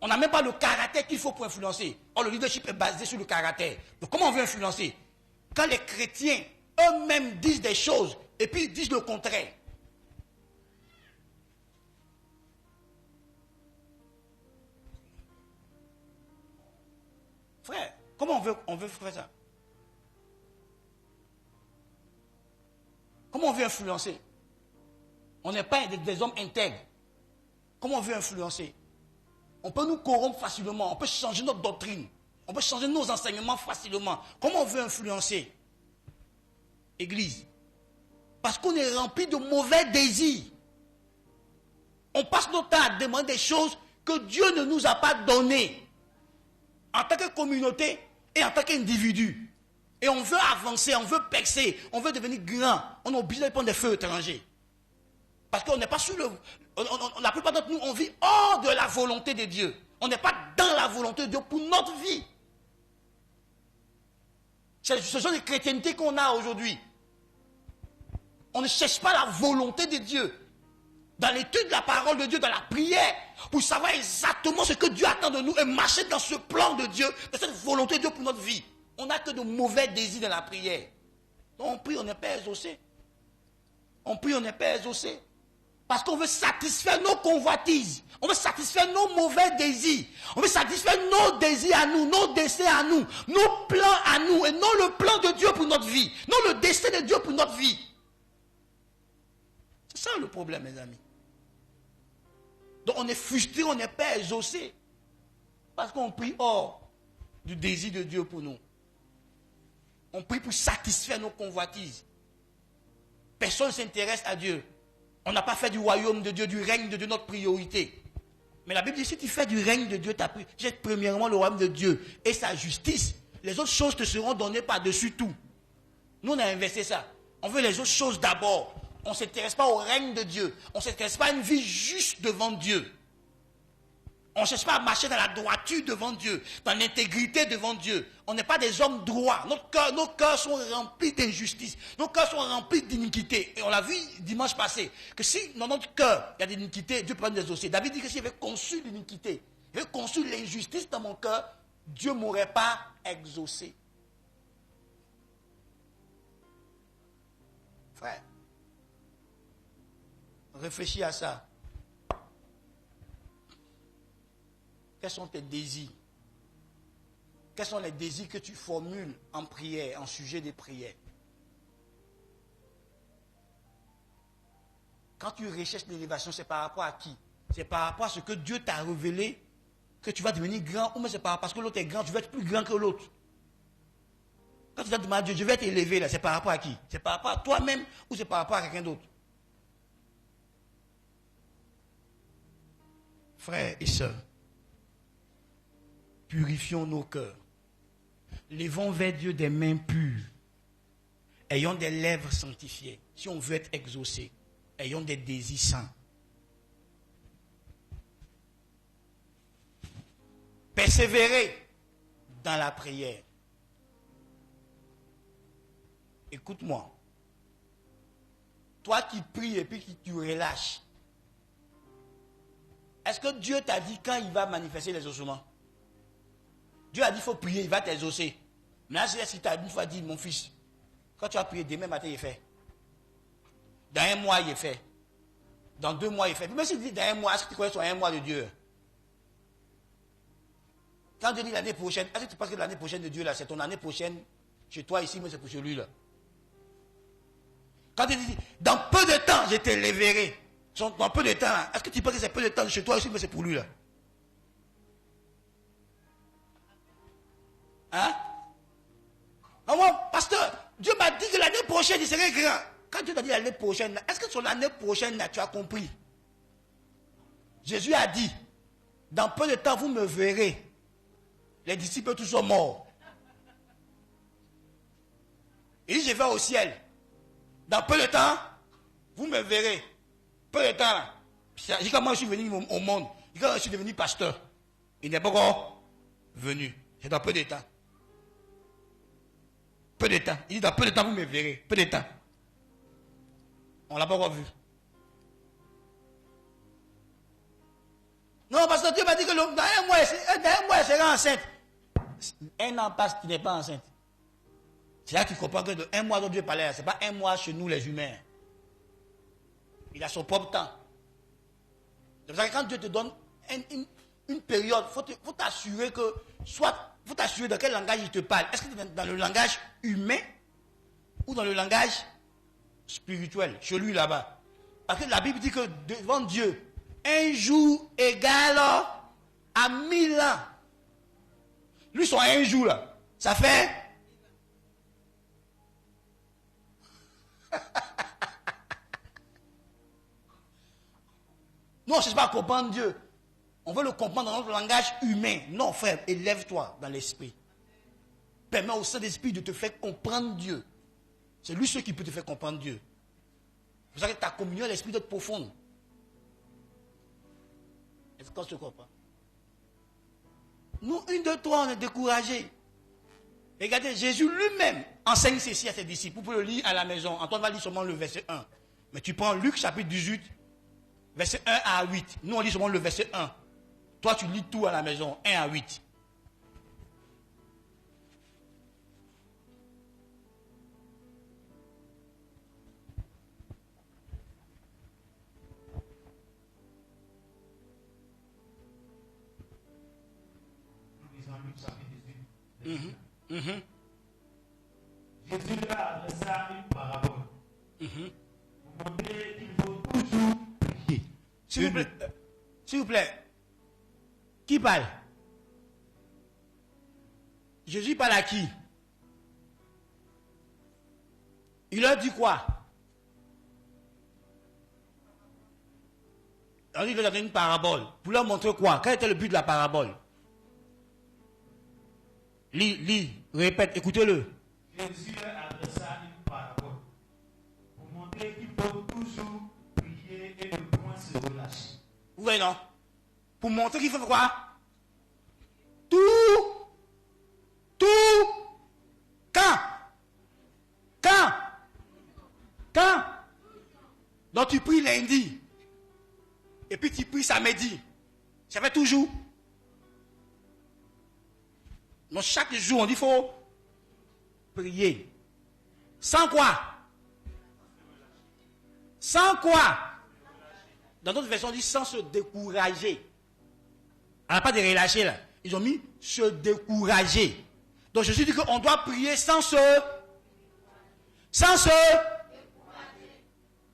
On n'a même pas le caractère qu'il faut pour influencer. Or, le leadership est basé sur le caractère. Donc, comment on veut influencer? Quand les chrétiens eux-mêmes disent des choses et puis ils disent le contraire. Frère, comment on veut faire ça? Comment on veut influencer? On n'est pas des hommes intègres. Comment on veut influencer? On peut nous corrompre facilement, on peut changer notre doctrine, on peut changer nos enseignements facilement. Comment on veut influencer? Église. Parce qu'on est rempli de mauvais désirs. On passe notre temps à demander des choses que Dieu ne nous a pas données. En tant que communauté et en tant qu'individu. Et on veut avancer, on veut percer, on veut devenir grand. On est obligé de prendre des feux étrangers. Parce qu'on n'est pas sur le... la plupart d'entre nous, on vit hors de la volonté de Dieu. On n'est pas dans la volonté de Dieu pour notre vie. Ce sont les chrétientés qu'on a aujourd'hui. On ne cherche pas la volonté de Dieu. Dans l'étude de la parole de Dieu, dans la prière, pour savoir exactement ce que Dieu attend de nous et marcher dans ce plan de Dieu, dans cette volonté de Dieu pour notre vie. On n'a que de mauvais désirs dans la prière. Donc on prie, on n'est pas exaucé. On prie, on n'est pas exaucé. Parce qu'on veut satisfaire nos convoitises. On veut satisfaire nos mauvais désirs. On veut satisfaire nos désirs à nous, nos desseins à nous, nos plans à nous, et non le plan de Dieu pour notre vie, non le destin de Dieu pour notre vie. C'est ça le problème, mes amis. Donc on est frustré, on n'est pas exaucé. Parce qu'on prie hors du désir de Dieu pour nous. On prie pour satisfaire nos convoitises. Personne ne s'intéresse à Dieu. On n'a pas fait du royaume de Dieu, du règne de Dieu, notre priorité. Mais la Bible dit, si tu fais du règne de Dieu, jette premièrement le royaume de Dieu et sa justice. Les autres choses te seront données par-dessus tout. Nous, on a inversé ça. On veut les autres choses d'abord. On ne s'intéresse pas au règne de Dieu. On ne s'intéresse pas à une vie juste devant Dieu. On ne cherche pas à marcher dans la droiture devant Dieu, dans l'intégrité devant Dieu. On n'est pas des hommes droits. Nos cœurs sont remplis d'injustice. Nos cœurs sont remplis d'iniquité. Et on l'a vu dimanche passé, que si dans notre cœur, il y a de l'iniquité, Dieu peut nous exaucer. David dit que s'il avait conçu l'iniquité, il avait conçu l'injustice dans mon cœur, Dieu ne m'aurait pas exaucé. Frère, réfléchis à ça. Quels sont tes désirs? Quels sont les désirs que tu formules en prière, en sujet des prières? Quand tu recherches l'élévation, c'est par rapport à qui? C'est par rapport à ce que Dieu t'a révélé, que tu vas devenir grand, ou mais c'est parce que l'autre est grand, tu vas être plus grand que l'autre. tu as demandé à Dieu, je vais t'élever là, c'est par rapport à qui? C'est par rapport à toi-même ou c'est par rapport à quelqu'un d'autre? Frères et sœurs, purifions nos cœurs. Levons vers Dieu des mains pures. Ayons des lèvres sanctifiées. Si on veut être exaucé, ayons des désirs saints. Persévérez dans la prière. Écoute-moi. Toi qui pries et puis qui tu relâches. Est-ce que Dieu t'a dit quand il va manifester l'exaucement? Dieu a dit qu'il faut prier, il va t'exaucer. Maintenant, si tu as une fois dit, mon fils, quand tu as prié, demain matin, il est fait. Dans un mois, il est fait. Dans 2 mois, il est fait. Même s'il dit dans un mois, est-ce que tu connais sur un mois de Dieu? Quand Dieu dit l'année prochaine, est-ce que tu penses que l'année prochaine de Dieu, là, c'est ton année prochaine chez toi ici, mais c'est pour celui-là? Quand il dit, dans peu de temps, je t'éleverai. Dans peu de temps, est-ce que tu penses que c'est peu de temps chez toi ici, mais c'est pour lui, là? Hein? Ah bon, pasteur, Dieu m'a dit que l'année prochaine, il serait grand. Quand Dieu t'a dit l'année prochaine, est-ce que sur l'année prochaine, là, tu as compris? Jésus a dit, dans peu de temps, vous me verrez. Les disciples tous sont morts. Il dit, je vais au ciel. Dans peu de temps, vous me verrez. Peu de temps, là. Il dit, comment je suis venu au monde? Il dit, quand je suis devenu pasteur. Il n'est pas encore venu. C'est dans peu de temps. Peu de temps. Il dit, dans peu de temps, vous me verrez. Peu de temps. On ne l'a pas encore vu. Non, parce que Dieu m'a dit que dans un mois, elle sera enceinte. 1 an passe, tu n'es pas enceinte. C'est là que tu comprends que de 1 mois dont Dieu parlait, ce n'est pas 1 mois chez nous les humains. Il a son propre temps. C'est pour ça que quand Dieu te donne une période, il faut t'assurer que, faut t'assurer dans quel langage il te parle. Est-ce que tu es dans le langage humain ou dans le langage spirituel, chez lui là-bas? Parce que la Bible dit que devant Dieu, un jour égale à 1000 ans. Lui, son un jour là, ça fait... Non, on ne cherche pas à comprendre Dieu. On veut le comprendre dans notre langage humain. Non, frère, élève-toi dans l'esprit. Permets au Saint-Esprit de te faire comprendre Dieu. C'est lui seul qui peut te faire comprendre Dieu. C'est pour ça que ta communion à l'esprit doit être profonde. Est-ce qu'on se comprend? Nous, 1, 2, 3, on est découragés. Regardez, Jésus lui-même enseigne ceci à ses disciples. Vous pouvez le lire à la maison. Antoine va lire seulement le verset 1. Mais tu prends Luc chapitre 18, verset 1 à 8. Nous, on lit seulement le verset 1. Toi, tu lis tout à la maison, 1 à 8. Jésus leur adressa une parabole. Pour montrer qu'il faut toujours prier. S'il vous plaît, qui parle? Jésus parle à qui? Il leur dit quoi? Il leur a donné une parabole. Pour leur montrer quoi? Quel était le but de la parabole? Lis, répète, écoutez-le. Jésus leur adressa une parabole pour montrer qu'il faut toujours prier et ne point se relâcher. Vous voyez, non? Pour montrer qu'il faut faire quoi? Tout. Quand? Donc tu pries lundi. Et puis tu pries samedi. Ça fait toujours. Donc chaque jour, on dit qu'il faut prier. Sans quoi? Sans quoi? Dans d'autres versions, on dit sans se décourager. On n'a pas de relâcher là. Ils ont mis se décourager. Donc je suis dit qu'on doit prier sans se...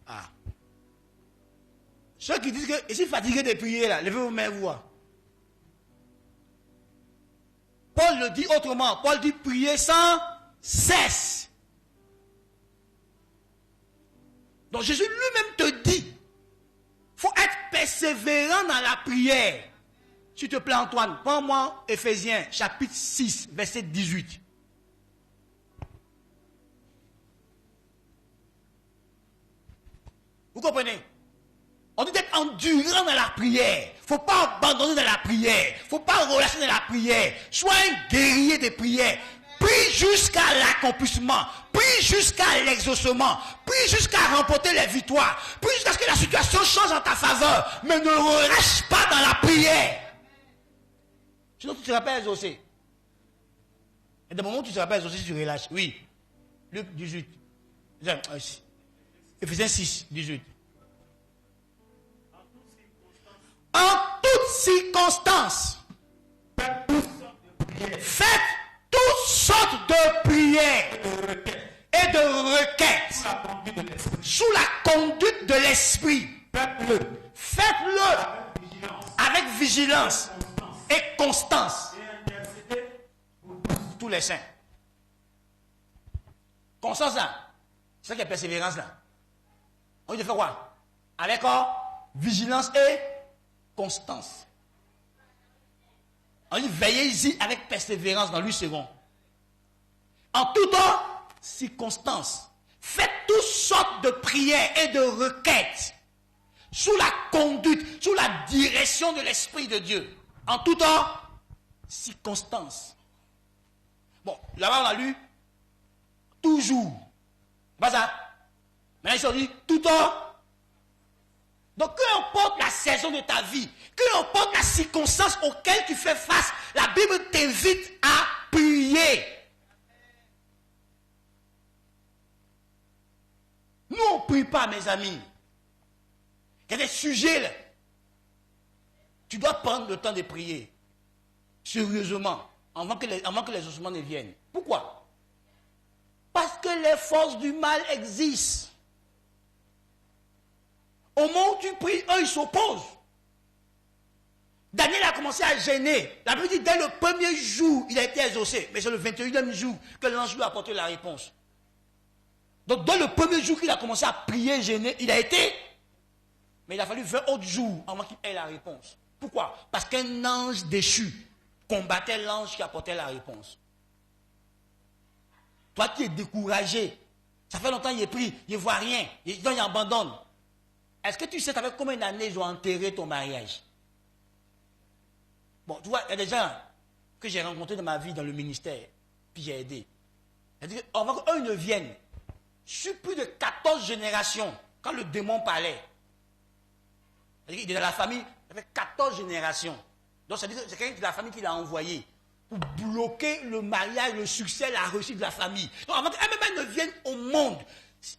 Ah. Ceux qui disent que je suis fatigué de prier là, levez vos mains voir. Paul le dit autrement. Paul dit prier sans cesse. Donc Jésus lui-même te dit, il faut être persévérant dans la prière. S'il te plaît Antoine, prends-moi Éphésiens chapitre 6, verset 18. Vous comprenez? On dit d'être endurant dans la prière. Il ne faut pas abandonner dans la prière. Il ne faut pas relâcher dans la prière. Sois un guerrier des prières. Prie jusqu'à l'accomplissement. Prie jusqu'à l'exaucement. Prie jusqu'à remporter les victoires. Prie jusqu'à ce que la situation change en ta faveur. Mais ne relâche pas dans la prière. Sinon tu ne seras pas exaucé. Et des moments où tu ne seras pas exaucé, tu relâches. Oui. Luc 18. Éphésiens 6, 18. En toutes circonstances, faites toutes sortes de prières et de requêtes sous la conduite de l'Esprit. Faites-le avec vigilance et constance. Tous les saints. Constance là, c'est ça qui est persévérance là. On dit de faire quoi? Avec vigilance et constance. On dit veillez-y avec persévérance dans 8 secondes. En toute circonstance, faites toutes sortes de prières et de requêtes sous la conduite, sous la direction de l'Esprit de Dieu. En toute circonstance. Bon, là-bas on a lu toujours. Pas ça. Maintenant ils ont dit tout Donc, peu importe la saison de ta vie, peu importe la circonstance auquel tu fais face, la Bible t'invite à prier. Nous, on ne prie pas, mes amis. Il y a des sujets là. Tu dois prendre le temps de prier. Sérieusement. Avant que les ossements ne viennent. Pourquoi? Parce que les forces du mal existent. Au moment où tu pries, eux, ils s'opposent. Daniel a commencé à gêner. La Bible dit, dès le premier jour, il a été exaucé. Mais c'est le 21e jour que l'ange lui a apporté la réponse. Donc, dès le premier jour qu'il a commencé à prier, gêner, il a été. Mais il a fallu 20 autres jours avant qu'il ait la réponse. Pourquoi? Parce qu'un ange déchu combattait l'ange qui apportait la réponse. Toi qui es découragé, ça fait longtemps qu'il est pris, il ne voit rien, il abandonne. Est-ce que tu sais avec combien d'années ils ont enterré ton mariage? Bon, tu vois, il y a des gens que j'ai rencontrés dans ma vie, dans le ministère, puis j'ai aidé. Avant qu'eux ne viennent, sur plus de 14 générations, quand le démon parlait, il est dans la famille, ça fait 14 générations. Donc, c'est quelqu'un de la famille qui l'a envoyé pour bloquer le mariage, le succès, la réussite de la famille. Donc, avant qu'elle ne vienne au monde,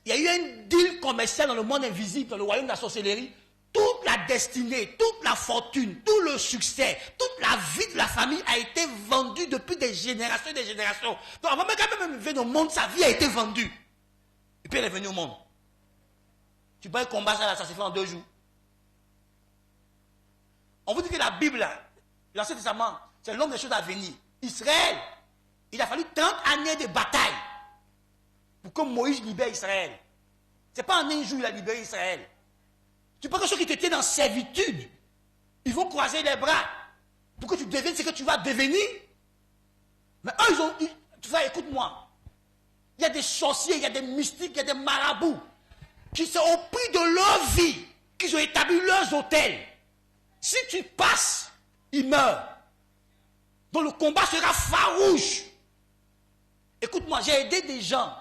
il y a eu un deal commercial dans le monde invisible, dans le royaume de la sorcellerie. Toute la destinée, toute la fortune, tout le succès, toute la vie de la famille a été vendue depuis des générations et des générations. Donc, avant qu'elle vienne au monde, sa vie a été vendue. Et puis, elle est venue au monde. Tu peux combattre ça, ça se fait en 2 jours. On vous dit que la Bible, l'Ancien Testament, c'est l'homme des choses à venir. Israël, il a fallu 30 années de bataille pour que Moïse libère Israël. Ce n'est pas en un jour qu'il a libéré Israël. Tu penses que ceux qui te tiennent en servitude, ils vont croiser les bras pour que tu deviennes ce que tu vas devenir? Mais eux, tu vois, écoute-moi. Il y a des sorciers, il y a des mystiques, il y a des marabouts qui sont au prix de leur vie, qui ont établi leurs hôtels. Si tu passes, ils meurent. Donc le combat sera farouche. Écoute-moi, j'ai aidé des gens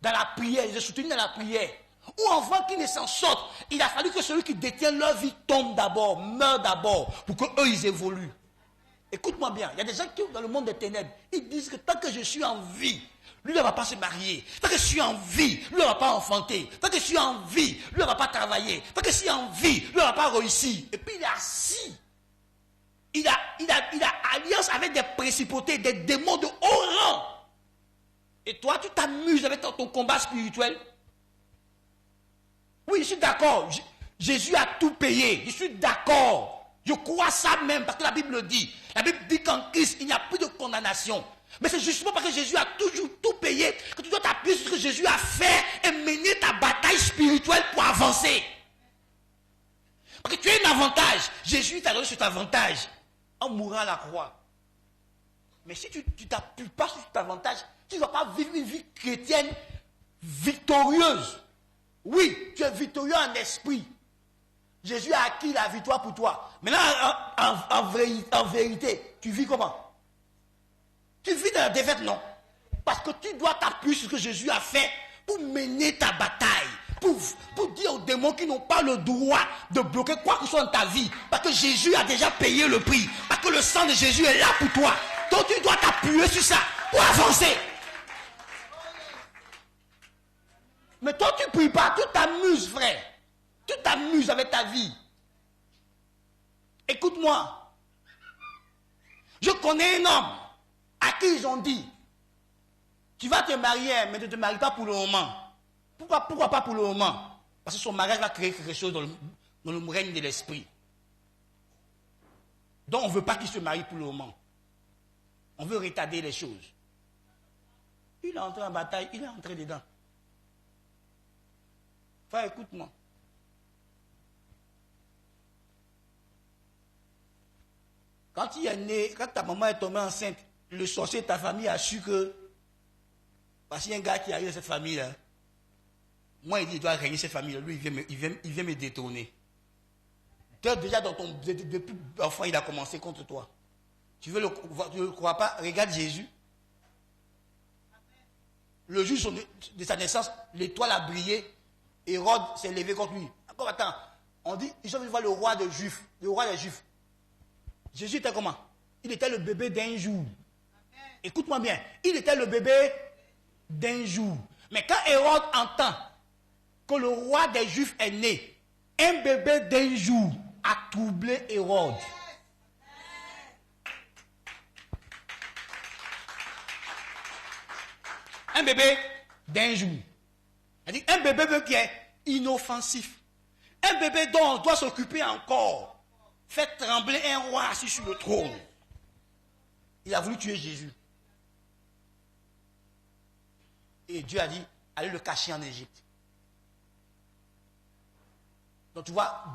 dans la prière, j'ai soutenu dans la prière. Ou avant qu'ils ne s'en sortent, il a fallu que celui qui détient leur vie tombe d'abord, meure d'abord, pour qu'eux ils évoluent. Écoute-moi bien, il y a des gens qui sont dans le monde des ténèbres, ils disent que tant que je suis en vie, lui ne va pas se marier. Tant que je suis en vie, lui ne va pas enfanter. Tant que je suis en vie, lui ne va pas travailler. Tant que je suis en vie, lui ne va pas réussir. Et puis il est assis. Il a alliance avec des principautés, des démons de haut rang. Et toi, tu t'amuses avec ton combat spirituel. Oui, je suis d'accord. Jésus a tout payé. Je suis d'accord. Je crois ça même parce que la Bible le dit. La Bible dit qu'en Christ, il n'y a plus de condamnation. Mais c'est justement parce que Jésus a toujours tout payé que tu dois t'appuyer sur ce que Jésus a fait et mener ta bataille spirituelle pour avancer. Parce que tu as un avantage. Jésus t'a donné cet avantage en mourant à la croix. Mais si tu ne t'appuies pas sur cet avantage, tu ne vas pas vivre une vie chrétienne victorieuse. Oui, tu es victorieux en esprit. Jésus a acquis la victoire pour toi. Maintenant, en vérité, tu vis comment? Tu vis dans la défaite, non? Parce que tu dois t'appuyer sur ce que Jésus a fait pour mener ta bataille. Pour dire aux démons qui n'ont pas le droit de bloquer quoi que ce soit dans ta vie. Parce que Jésus a déjà payé le prix. Parce que le sang de Jésus est là pour toi. Donc tu dois t'appuyer sur ça pour avancer. Mais toi tu ne pries pas, tu t'amuses, frère. Tu t'amuses avec ta vie. Écoute-moi. Je connais un homme à qui ils ont dit, tu vas te marier, mais ne te marie pas pour le moment. Pourquoi pas pour le moment? Parce que son mariage va créer quelque chose dans le règne de l'esprit. Donc on ne veut pas qu'il se marie pour le moment. On veut retarder les choses. Il est entré en bataille, il est entré dedans. Frère, écoute-moi. Quand il est né, quand ta maman est tombée enceinte, le sorcier de ta famille a su que, parce qu'il y a un gars qui arrive dans cette famille-là, moi, il dit, il doit régner cette famille-là. Lui, il vient me détourner. Déjà, depuis enfant, il a commencé contre toi. Tu ne le crois pas? Regarde Jésus. Le jour de sa naissance, l'étoile a brillé. Hérode s'est levé contre lui. Encore attends. On dit, ils sont venus voir le roi des Juifs. Le roi des Juifs. Jésus était comment? Il était le bébé d'un jour. Écoute-moi bien. Il était le bébé d'un jour. Mais quand Hérode entend que le roi des Juifs est né, un bébé d'un jour a troublé Hérode. Un bébé d'un jour. C'est-à-dire un bébé qui est inoffensif. Un bébé dont on doit s'occuper encore. Fait trembler un roi assis sur le trône. Il a voulu tuer Jésus. Et Dieu a dit, allez le cacher en Égypte. Donc tu vois,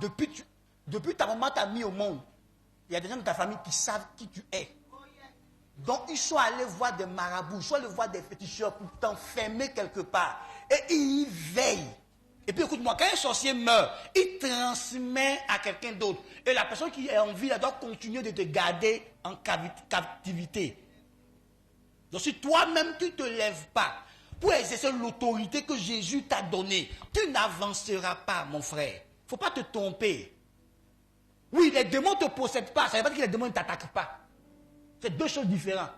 depuis ta maman t'a mis au monde, il y a des gens de ta famille qui savent qui tu es. Donc ils sont allés voir des marabouts, ils sont allés voir des féticheurs pour t'enfermer quelque part. Et ils y veillent. Et puis écoute-moi, quand un sorcier meurt, il transmet à quelqu'un d'autre. Et la personne qui est en vie, elle doit continuer de te garder en captivité. Donc si toi-même tu ne te lèves pas pour exercer l'autorité que Jésus t'a donnée, tu n'avanceras pas, mon frère. Il ne faut pas te tromper. Oui, les démons ne te possèdent pas. Ça ne veut pas dire que les démons ne t'attaquent pas. C'est deux choses différentes.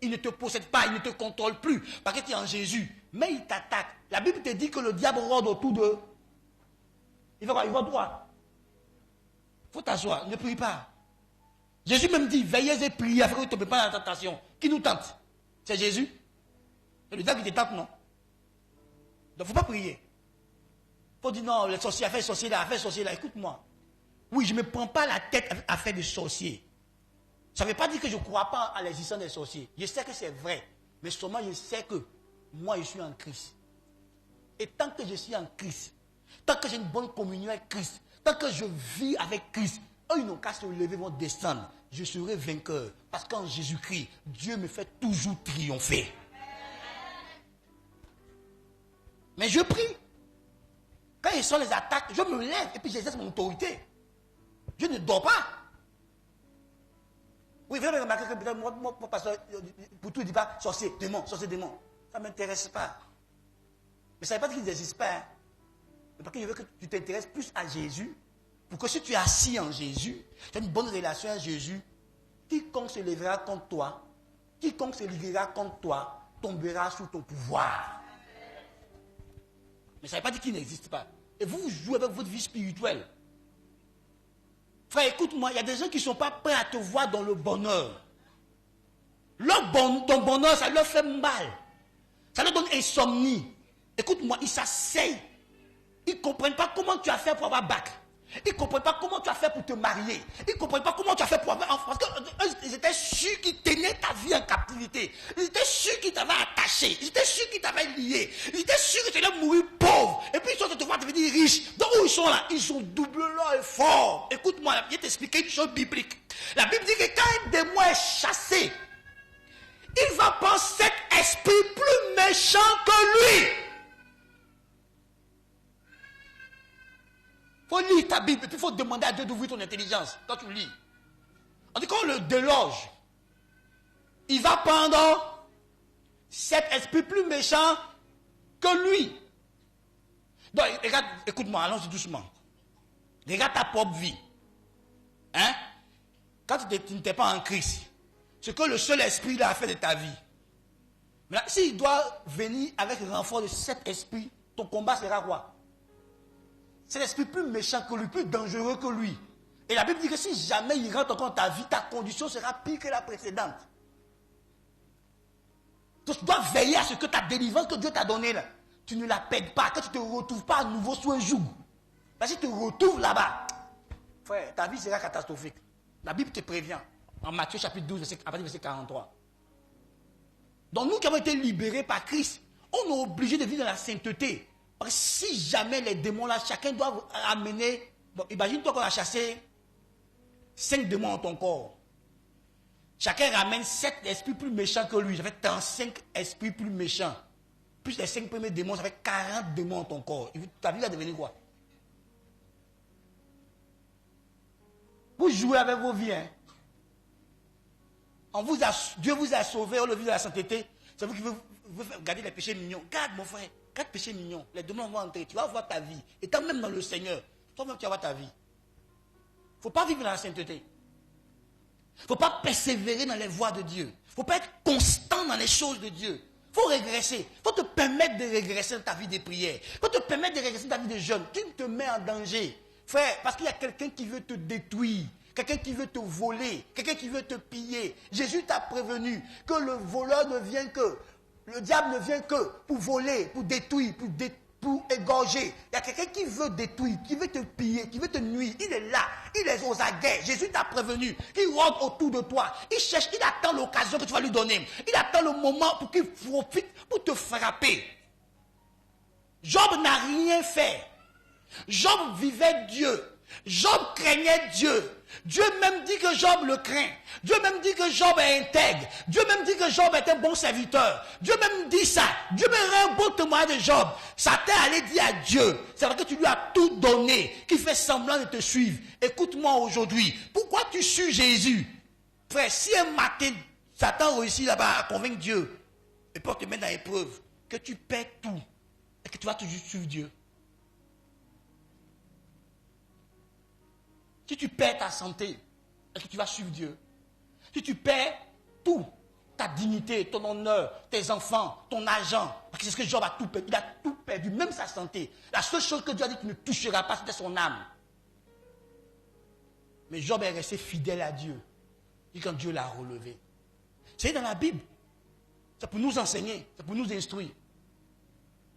Ils ne te possèdent pas, ils ne te contrôlent plus. Parce que tu es en Jésus. Mais ils t'attaquent. La Bible te dit que le diable rôde autour d'eux. Il va quoi? Il va droit. Il faut t'asseoir. Ne prie pas. Jésus même dit, veillez et priez afin que vous ne tombez pas dans la tentation. Qui nous tente? C'est Jésus. C'est le diable qui te tente, non? Donc il ne faut pas prier. Il faut dire non, les sorciers, affaire sorcier là, écoute-moi. Oui, je ne me prends pas la tête à faire des sorciers. Ça ne veut pas dire que je ne crois pas à l'existence des sorciers. Je sais que c'est vrai. Mais seulement je sais que moi je suis en Christ. Et tant que je suis en Christ, tant que j'ai une bonne communion avec Christ, tant que je vis avec Christ, eux ils n'ont qu'à se lever, vont descendre. Je serai vainqueur. Parce qu'en Jésus-Christ, Dieu me fait toujours triompher. Mais je prie. Quand ils sont les attaques, je me lève et puis j'exerce mon autorité. Je ne dors pas. Oui, vous avez remarqué que moi, pasteur, pour tout, il ne dit pas sorcier, démon. Ça ne m'intéresse pas. Mais ça ne veut pas dire qu'il n'existe pas. Hein. Mais parce que je veux que tu t'intéresses plus à Jésus, pour que si tu es assis en Jésus, tu as une bonne relation avec Jésus, quiconque se lèvera contre toi, quiconque se liguera contre toi, tombera sous ton pouvoir. Mais ça ne veut pas dire qu'il n'existe pas. Et vous jouez avec votre vie spirituelle. Frère, écoute-moi, il y a des gens qui ne sont pas prêts à te voir dans le bonheur. Ton bonheur, ça leur fait mal. Ça leur donne insomnie. Écoute-moi, ils s'asseyent. Ils ne comprennent pas comment tu as fait pour avoir bac. Ils ne comprennent pas comment tu as fait pour te marier. Ils ne comprennent pas comment tu as fait pour avoir un enfant. Parce qu'ils étaient sûrs qu'ils tenaient ta vie en captivité. Ils étaient sûrs qu'ils t'avaient attaché. Ils étaient sûrs qu'ils t'avaient lié. Ils étaient sûrs que tu allais mourir pauvre. Et puis ils sont de te voir devenir riche. Donc où ils sont là? Ils sont doublement forts. Écoute-moi, je vais t'expliquer une chose biblique. La Bible dit que quand un démon est chassé, il va prendre cet esprit plus méchant que lui. Il faut lire ta Bible et puis il faut demander à Dieu d'ouvrir ton intelligence quand tu lis. On dit qu'on le déloge. Il va prendre cet esprit plus méchant que lui. Donc, regarde, écoute-moi, allons-y doucement. Regarde ta propre vie. Hein? Quand tu n'étais pas en Christ, ce que le seul esprit là a fait de ta vie. Mais s'il doit venir avec le renfort de cet esprit, ton combat sera quoi? C'est l'esprit plus méchant que lui, plus dangereux que lui. Et la Bible dit que si jamais il rentre encore dans ta vie, ta condition sera pire que la précédente. Donc tu dois veiller à ce que ta délivrance que Dieu t'a donnée là, tu ne la perds pas, que tu ne te retrouves pas à nouveau sous un joug. Parce que si tu te retrouves là-bas, frère, ta vie sera catastrophique. La Bible te prévient. En Matthieu chapitre 12, à partir du verset 43. Donc nous qui avons été libérés par Christ, on est obligé de vivre dans la sainteté. Parce que si jamais les démons là, chacun doit amener... Bon, imagine-toi qu'on a chassé 5 démons dans ton corps. Chacun ramène 7 esprits plus méchants que lui. Ça fait 35 esprits plus méchants. Plus les 5 premiers démons, ça fait 40 démons dans ton corps. Ta vie va devenir quoi? Vous jouez avec vos vies. Hein? Dieu vous a sauvé, on le vit dans la sainteté. C'est vous qui veut garder les péchés mignons. Garde mon frère, garde péchés mignons. Les démons vont entrer, tu vas voir ta vie. Étant même dans le Seigneur, toi-même tu vas voir ta vie. Il ne faut pas vivre dans la sainteté. Il ne faut pas persévérer dans les voies de Dieu. Il ne faut pas être constant dans les choses de Dieu. Il faut régresser. Il faut te permettre de régresser dans ta vie de prière. Il faut te permettre de régresser dans ta vie de jeûne. Tu te mets en danger. Frère, parce qu'il y a quelqu'un qui veut te détruire. Quelqu'un qui veut te voler, quelqu'un qui veut te piller. Jésus t'a prévenu que le voleur ne vient que, le diable ne vient que pour voler, pour détruire, pour égorger. Il y a quelqu'un qui veut détruire, qui veut te piller, qui veut te nuire. Il est là, il est aux aguets. Jésus t'a prévenu. Il rôde autour de toi. Il cherche, il attend l'occasion que tu vas lui donner. Il attend le moment pour qu'il profite pour te frapper. Job n'a rien fait. Job vivait Dieu. Job craignait Dieu. Dieu même dit que Job le craint. Dieu même dit que Job est intègre. Dieu même dit que Job est un bon serviteur. Dieu même dit ça. Dieu même rend un bon témoignage de Job. Satan allait dire à Dieu, c'est vrai que tu lui as tout donné, qui fait semblant de te suivre. Écoute-moi aujourd'hui. Pourquoi tu suis Jésus? Frère, si un matin, Satan réussit là-bas à convaincre Dieu, et pour te mettre dans l'épreuve, que tu perds tout, et que tu vas toujours suivre Dieu. Si tu perds ta santé, est-ce que tu vas suivre Dieu? Si tu perds tout, ta dignité, ton honneur, tes enfants, ton argent, parce que c'est ce que Job a tout perdu, il a tout perdu, même sa santé. La seule chose que Dieu a dit que tu ne toucheras pas, c'était son âme. Mais Job est resté fidèle à Dieu. Et quand Dieu l'a relevé. C'est dans la Bible. C'est pour nous enseigner, c'est pour nous instruire.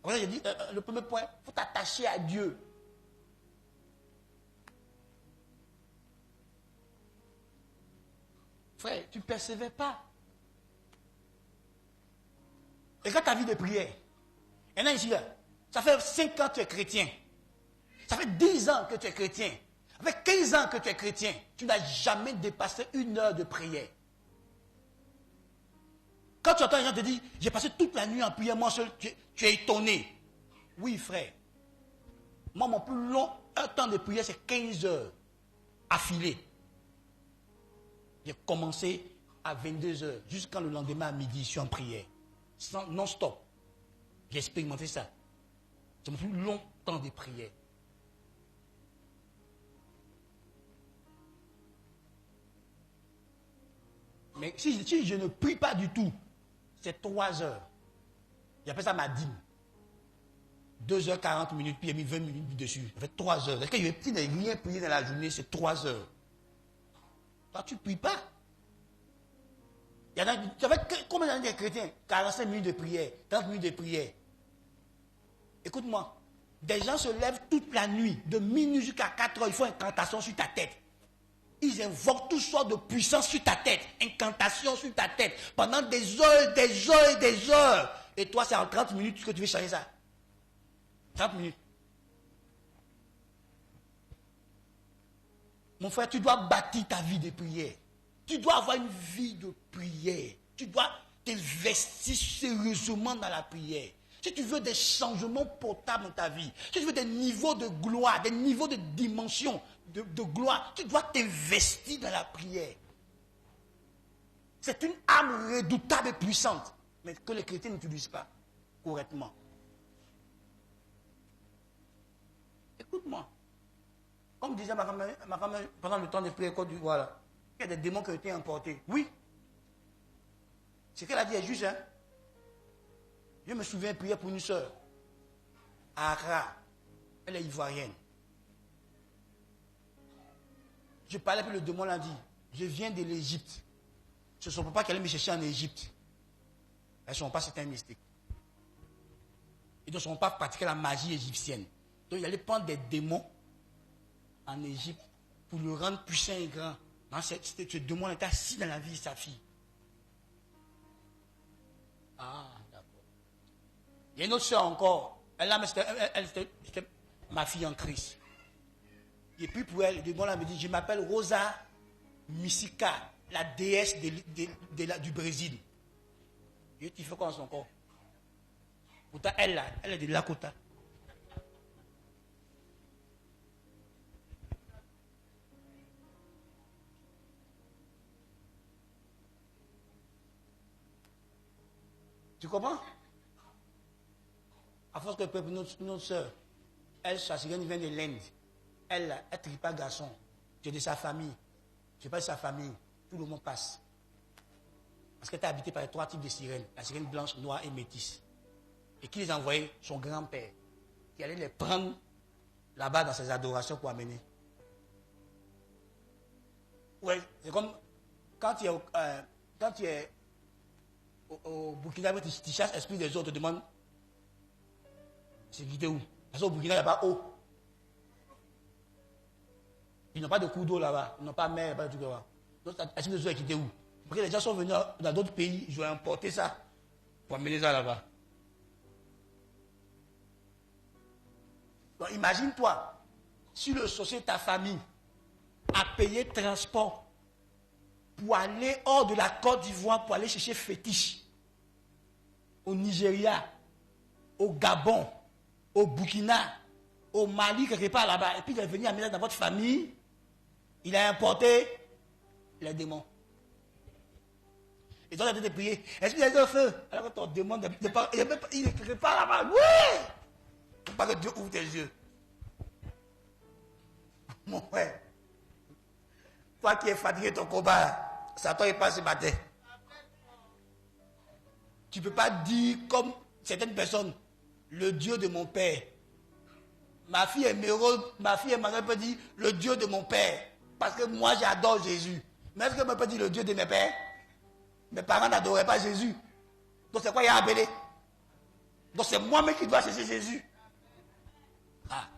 Après, j'ai dit, le premier point, il faut t'attacher à Dieu. Frère, tu ne persévères pas. Et quand ta vie de prière, il y en a ici, là, ça fait 5 ans que tu es chrétien. Ça fait 10 ans que tu es chrétien. Ça fait 15 ans que tu es chrétien. Tu n'as jamais dépassé 1 heure de prière. Quand tu entends les gens te dire, j'ai passé toute la nuit en prière, moi seul, tu es étonné. Oui, frère. Moi, mon plus long temps de prière, c'est 15 heures affilées. J'ai commencé à 22 heures, jusqu'à le lendemain à midi, je suis en prière. Non-stop. J'ai expérimenté ça. C'est mon plus long temps de prière. Mais si je ne prie pas du tout, c'est 3 heures. J'appelle ça ma dîme. 2h40 minutes, puis il y a mis 20 minutes dessus. Ça fait 3 heures. Quand tu n'as rien prié dans la journée, c'est 3 heures. Toi, tu ne pries pas. Il y en a, ça fait combien d'années des chrétiens? 45 minutes de prière, 30 minutes de prière. Écoute-moi. Des gens se lèvent toute la nuit, de minuit jusqu'à 4 heures, ils font incantation sur ta tête. Ils invoquent toutes sortes de puissances sur ta tête, incantation sur ta tête, pendant des heures, des heures et des heures. Et toi, c'est en 30 minutes que tu veux changer ça. 30 minutes. Mon frère, tu dois bâtir ta vie de prière. Tu dois avoir une vie de prière. Tu dois t'investir sérieusement dans la prière. Si tu veux des changements potables dans ta vie, si tu veux des niveaux de gloire, des niveaux de dimension de gloire, tu dois t'investir dans la prière. C'est une arme redoutable et puissante, mais que les chrétiens n'utilisent pas correctement. Écoute-moi. Comme disait ma femme pendant le temps de prière, voilà, il y a des démons qui ont été importés. Oui. Ce qu'elle a dit est juste, hein. Je me souviens prier pour une soeur. À Accra. Elle est ivoirienne. Je parlais, puis le démon l'a dit. Je viens de l'Égypte. Ce ne sont pas qu'elle allait me chercher en Égypte. Elles ne sont pas certains mystiques. Ils ne sont pas pratiquer la magie égyptienne. Donc il allait prendre des démons en Égypte pour le rendre puissant et grand. Non, ce démon était assis dans la vie de sa fille. Ah, d'accord. Il y a une autre soeur encore. C'était ma fille en Christ. Et puis pour elle, le démon là me dit, je m'appelle Rosa Misica, la déesse du Brésil. Et tu fais quoi dans son corps? Pourtant, elle est de Lakota. Tu comprends? À force que notre soeur, elle, sa sirène vient de l'Inde. Elle ne trie pas garçon. Tu es de sa famille. Tu n'es pas de sa famille. Tout le monde passe. Parce qu'elle était habitée par les 3 types de sirènes. La sirène blanche, noire et métisse. Et qui les envoyait? Son grand-père. Qui allait les prendre là-bas dans ses adorations pour amener. Ouais, c'est comme quand tu es au Burkina, tu chasses l'esprit des autres, tu te demandes c'est qui t'es où? Parce qu'au Burkina, il n'y a pas eau. Ils n'ont pas de cours d'eau là-bas. Ils n'ont pas de mer, pas de tout là-bas. Donc, l'esprit des autres est quitté où? Parce que les gens sont venus dans d'autres pays, ils ont importé ça pour amener ça là-bas. Donc, imagine-toi, si le sorcier de ta famille a payé transport pour aller hors de la Côte d'Ivoire, pour aller chercher fétiche au Nigeria, au Gabon, au Burkina, au Mali, quelque part là-bas, et puis il est venu amener dans votre famille, il a importé les démons. Et toi, tu as été prier. Est-ce qu'il y a un feu? Alors que ton démon, il est quelque part là-bas. Oui! Il ne faut pas que Dieu ouvre tes yeux. Mon frère, toi qui es fatigué de ton combat, Satan est pas ce matin. Tu ne peux pas dire comme certaines personnes, le Dieu de mon père. Ma fille Emmanuel peut dire le Dieu de mon père. Parce que moi j'adore Jésus. Mais est-ce que je peux dire le Dieu de mes pères? Mes parents n'adoraient pas Jésus. Donc c'est quoi il y a appelé? Donc c'est moi-même qui dois chercher Jésus. Ah.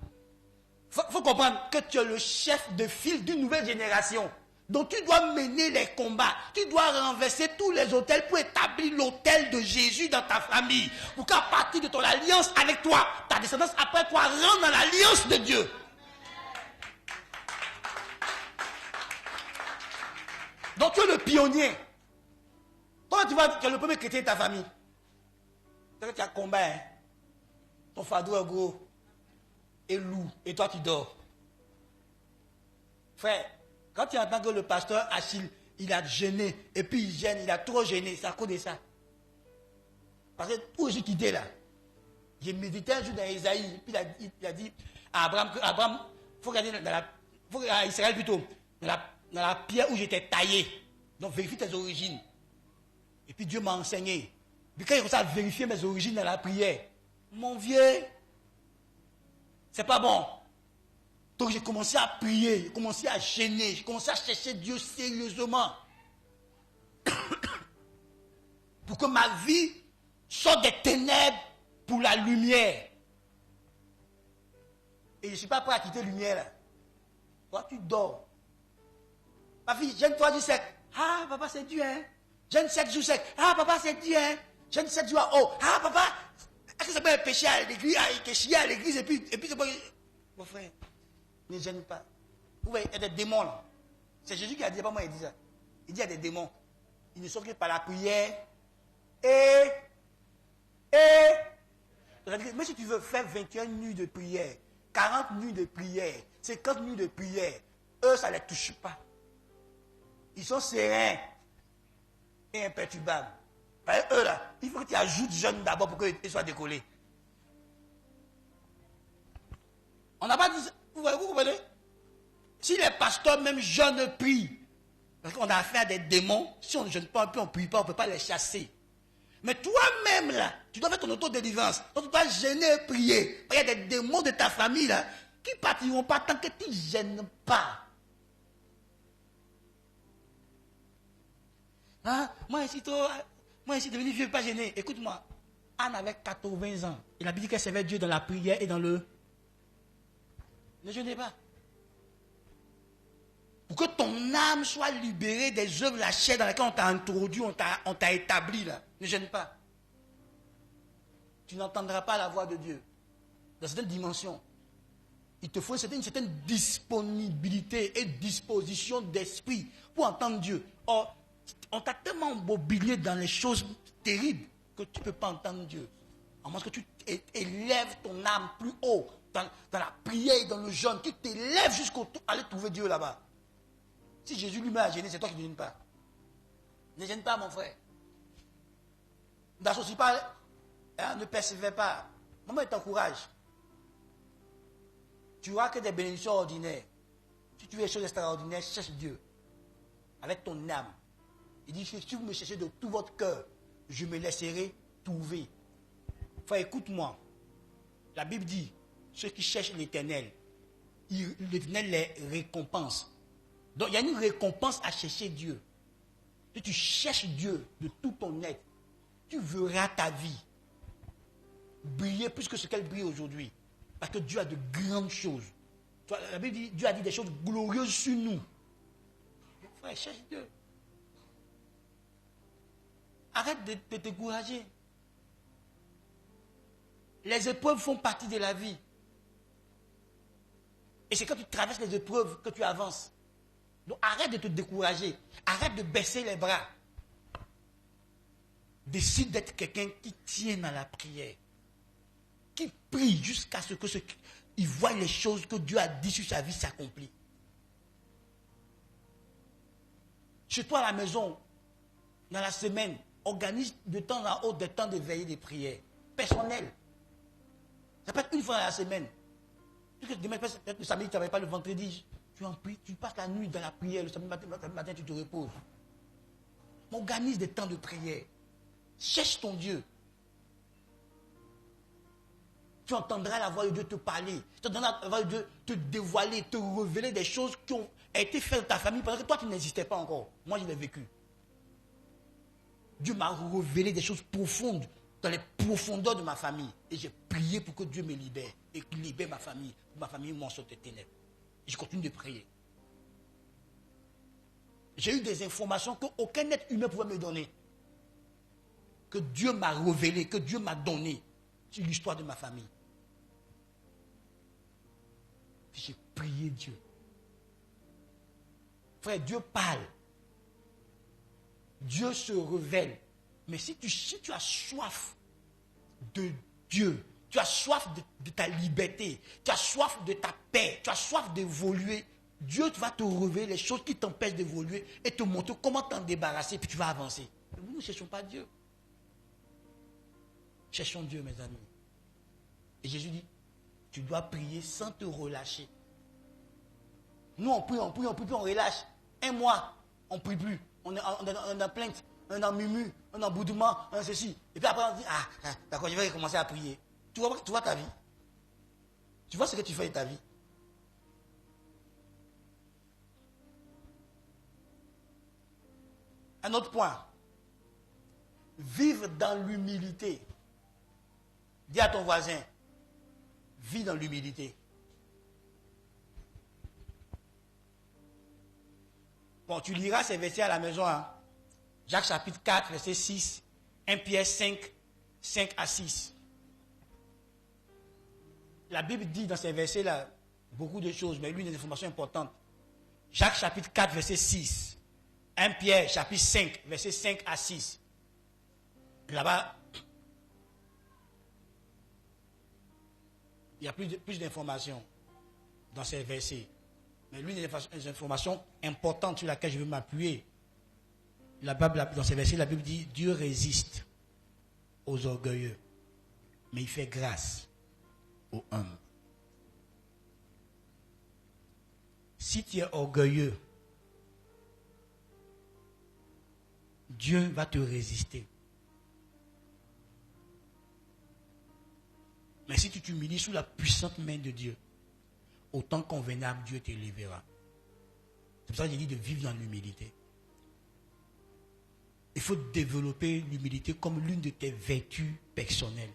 Faut comprendre que tu es le chef de file d'une nouvelle génération. Donc tu dois mener les combats. Tu dois renverser tous les autels pour établir l'autel de Jésus dans ta famille. Pour qu'à partir de ton alliance avec toi, ta descendance après toi rentre dans l'alliance de Dieu. Donc tu es le pionnier. Toi tu es le premier chrétien de ta famille. Tu as combat. Hein? Ton fardeau est gros. Et lourd. Et toi tu dors. Frère. Quand tu entends que le pasteur Achille, il a gêné, et puis il gêne, il a trop gêné, c'est à cause de ça. Parce que où j'ai quitté là, j'ai médité un jour dans Isaïe, puis il a dit à Abraham, il faut regarder à Israël plutôt, dans la pierre où j'étais taillé. Donc vérifie tes origines. Et puis Dieu m'a enseigné. Puis quand il commence à vérifier mes origines dans la prière, mon vieux, c'est pas bon. Donc j'ai commencé à prier, j'ai commencé à gêner, j'ai commencé à chercher Dieu sérieusement. Pour que ma vie sorte des ténèbres pour la lumière. Et je ne suis pas prêt à quitter la lumière. Là. Toi, tu dors. Ma fille, jeûne 3 jours secs. Ah, papa, c'est dur, hein. Jeûne 7 jours secs. Ah, papa, c'est dur, hein. Jeûne 7 jours à eau. Ah, papa, est-ce que c'est pas un péché à l'église, à l'église, et puis c'est pas... Mon frère, ne gêne pas. Vous voyez, il y a des démons, là. C'est Jésus qui a dit, pas moi, il dit ça. Il dit, il y a des démons. Ils ne sont que par la prière. Mais si tu veux faire 21 nuits de prière, 40 nuits de prière, 50 nuits de prière, eux, ça ne les touche pas. Ils sont sereins et imperturbables. Eux, là, il faut que tu ajoutes jeûne d'abord pour qu'ils soient décollés. On n'a pas dit ça. Vous comprenez? Si les pasteurs même jeûnent prient, parce qu'on a affaire à des démons, si on ne jeûne pas, on ne prie pas, on ne peut pas les chasser. Mais toi-même, là, tu dois faire ton auto-délivrance. Donc tu dois gêner et prier. Il y a des démons de ta famille, là, qui ne partiront pas tant que tu ne gênes pas. Hein? Moi, ici, devenu vieux, pas gêné. Écoute-moi. Anne avait 80 ans. Il a dit qu'elle servait Dieu dans la prière et dans le... Ne jeûnez pas. Pour que ton âme soit libérée des œuvres de la chair dans lesquelles on t'a introduit, on t'a établi là. Ne gêne pas. Tu n'entendras pas la voix de Dieu. Dans certaines dimensions, il te faut une certaine disponibilité et disposition d'esprit pour entendre Dieu. Or, on t'a tellement mobilisé dans les choses terribles que tu ne peux pas entendre Dieu. À moins que tu élèves ton âme plus haut dans la prière et dans le jeûne, tu t'élèves jusqu'au aller trouver Dieu là-bas. Si Jésus lui-même a gêné, c'est toi qui ne gênes pas. Ne gêne pas, mon frère. N'associe pas, hein, ne persévère pas. Maman, il t'encourage. Tu vois que des bénédictions ordinaires. Si tu veux des choses extraordinaires, cherche Dieu. Avec ton âme. Il dit, si vous me cherchez de tout votre cœur, je me laisserai trouver. Frère, écoute-moi. La Bible dit, ceux qui cherchent l'Éternel, l'Éternel les récompense. Donc, il y a une récompense à chercher Dieu. Si tu cherches Dieu de tout ton être, tu verras ta vie briller plus que ce qu'elle brille aujourd'hui. Parce que Dieu a de grandes choses. La Bible dit, Dieu a dit des choses glorieuses sur nous. Frère, cherche Dieu. Arrête de te décourager. Les épreuves font partie de la vie. Et c'est quand tu traverses les épreuves que tu avances. Donc arrête de te décourager. Arrête de baisser les bras. Décide d'être quelqu'un qui tient à la prière. Qui prie jusqu'à ce que il voit les choses que Dieu a dit sur sa vie s'accomplir. Chez toi à la maison, dans la semaine, organise de temps en autre des temps de veillée de prière. Personnel. Ça peut être une fois dans la semaine. Demain, peut-être le samedi, tu n'avais pas le vendredi. Tu en pries, tu passes la nuit dans la prière, le samedi matin, tu te reposes. Organise des temps de prière. Cherche ton Dieu. Tu entendras la voix de Dieu te parler. Tu entendras la voix de Dieu te dévoiler, te révéler des choses qui ont été faites dans ta famille parce que toi, tu n'existais pas encore. Moi, je l'ai vécu. Dieu m'a révélé des choses profondes dans les profondeurs de ma famille. Et j'ai prié pour que Dieu me libère et qu'il libère ma famille. Ma famille m'en sorte des ténèbres. Et je continue de prier. J'ai eu des informations qu'aucun être humain pouvait me donner. Que Dieu m'a révélé, que Dieu m'a donné sur l'histoire de ma famille. J'ai prié Dieu. Frère, Dieu parle. Dieu se révèle. Mais si tu as soif de Dieu, tu as soif de ta liberté, tu as soif de ta paix, tu as soif d'évoluer, Dieu va te révéler les choses qui t'empêchent d'évoluer et te montrer comment t'en débarrasser, puis tu vas avancer. Nous ne cherchons pas Dieu. Cherchons Dieu, mes amis. Et Jésus dit, tu dois prier sans te relâcher. Nous, on prie, puis on relâche. Un mois, on ne prie plus. On est en plainte, on est en murmure, on est en boudement, on est ceci. Et puis après, on dit, d'accord, je vais recommencer à prier. Tu vois ta vie. Tu vois ce que tu fais de ta vie. Un autre point. Vivre dans l'humilité. Dis à ton voisin, vis dans l'humilité. Bon, tu liras ces versets à la maison. Hein. Jacques chapitre 4, verset 6. 1 Pierre 5, 5 à 6. La Bible dit dans ces versets-là beaucoup de choses, mais l'une des informations importantes. Jacques chapitre 4, verset 6. 1 Pierre chapitre 5, verset 5 à 6. Là-bas, il y a plus d'informations dans ces versets. Mais l'une des informations importantes sur laquelle je veux m'appuyer, dans ces versets, la Bible dit, Dieu résiste aux orgueilleux, mais il fait grâce aux humbles. Si tu es orgueilleux, Dieu va te résister. Mais si tu t'humilies sous la puissante main de Dieu, au temps convenable, Dieu t'élèvera. C'est pour ça que j'ai dit de vivre dans l'humilité. Il faut développer l'humilité comme l'une de tes vertus personnelles.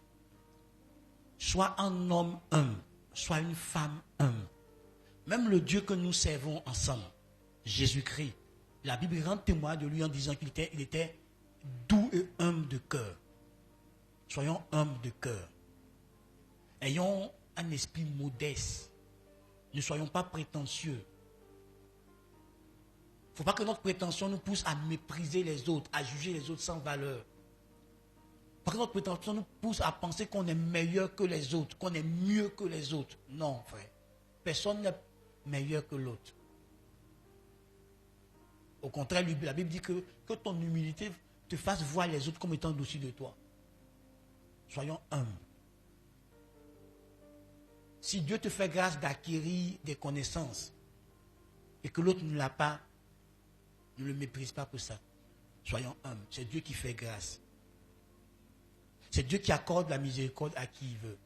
Sois un homme humble, sois une femme humble. Même le Dieu que nous servons ensemble, Jésus-Christ, la Bible rend témoin de lui en disant qu'il était doux et humble de cœur. Soyons humbles de cœur. Ayons un esprit modeste. Ne soyons pas prétentieux. Il ne faut pas que notre prétention nous pousse à mépriser les autres, à juger les autres sans valeur. Il ne faut pas que notre prétention nous pousse à penser qu'on est meilleur que les autres, qu'on est mieux que les autres. Non, frère. Personne n'est meilleur que l'autre. Au contraire, la Bible dit que ton humilité te fasse voir les autres comme étant au-dessus de toi. Soyons humbles. Si Dieu te fait grâce d'acquérir des connaissances et que l'autre ne l'a pas, ne le méprise pas pour ça. Soyons humbles. C'est Dieu qui fait grâce. C'est Dieu qui accorde la miséricorde à qui il veut.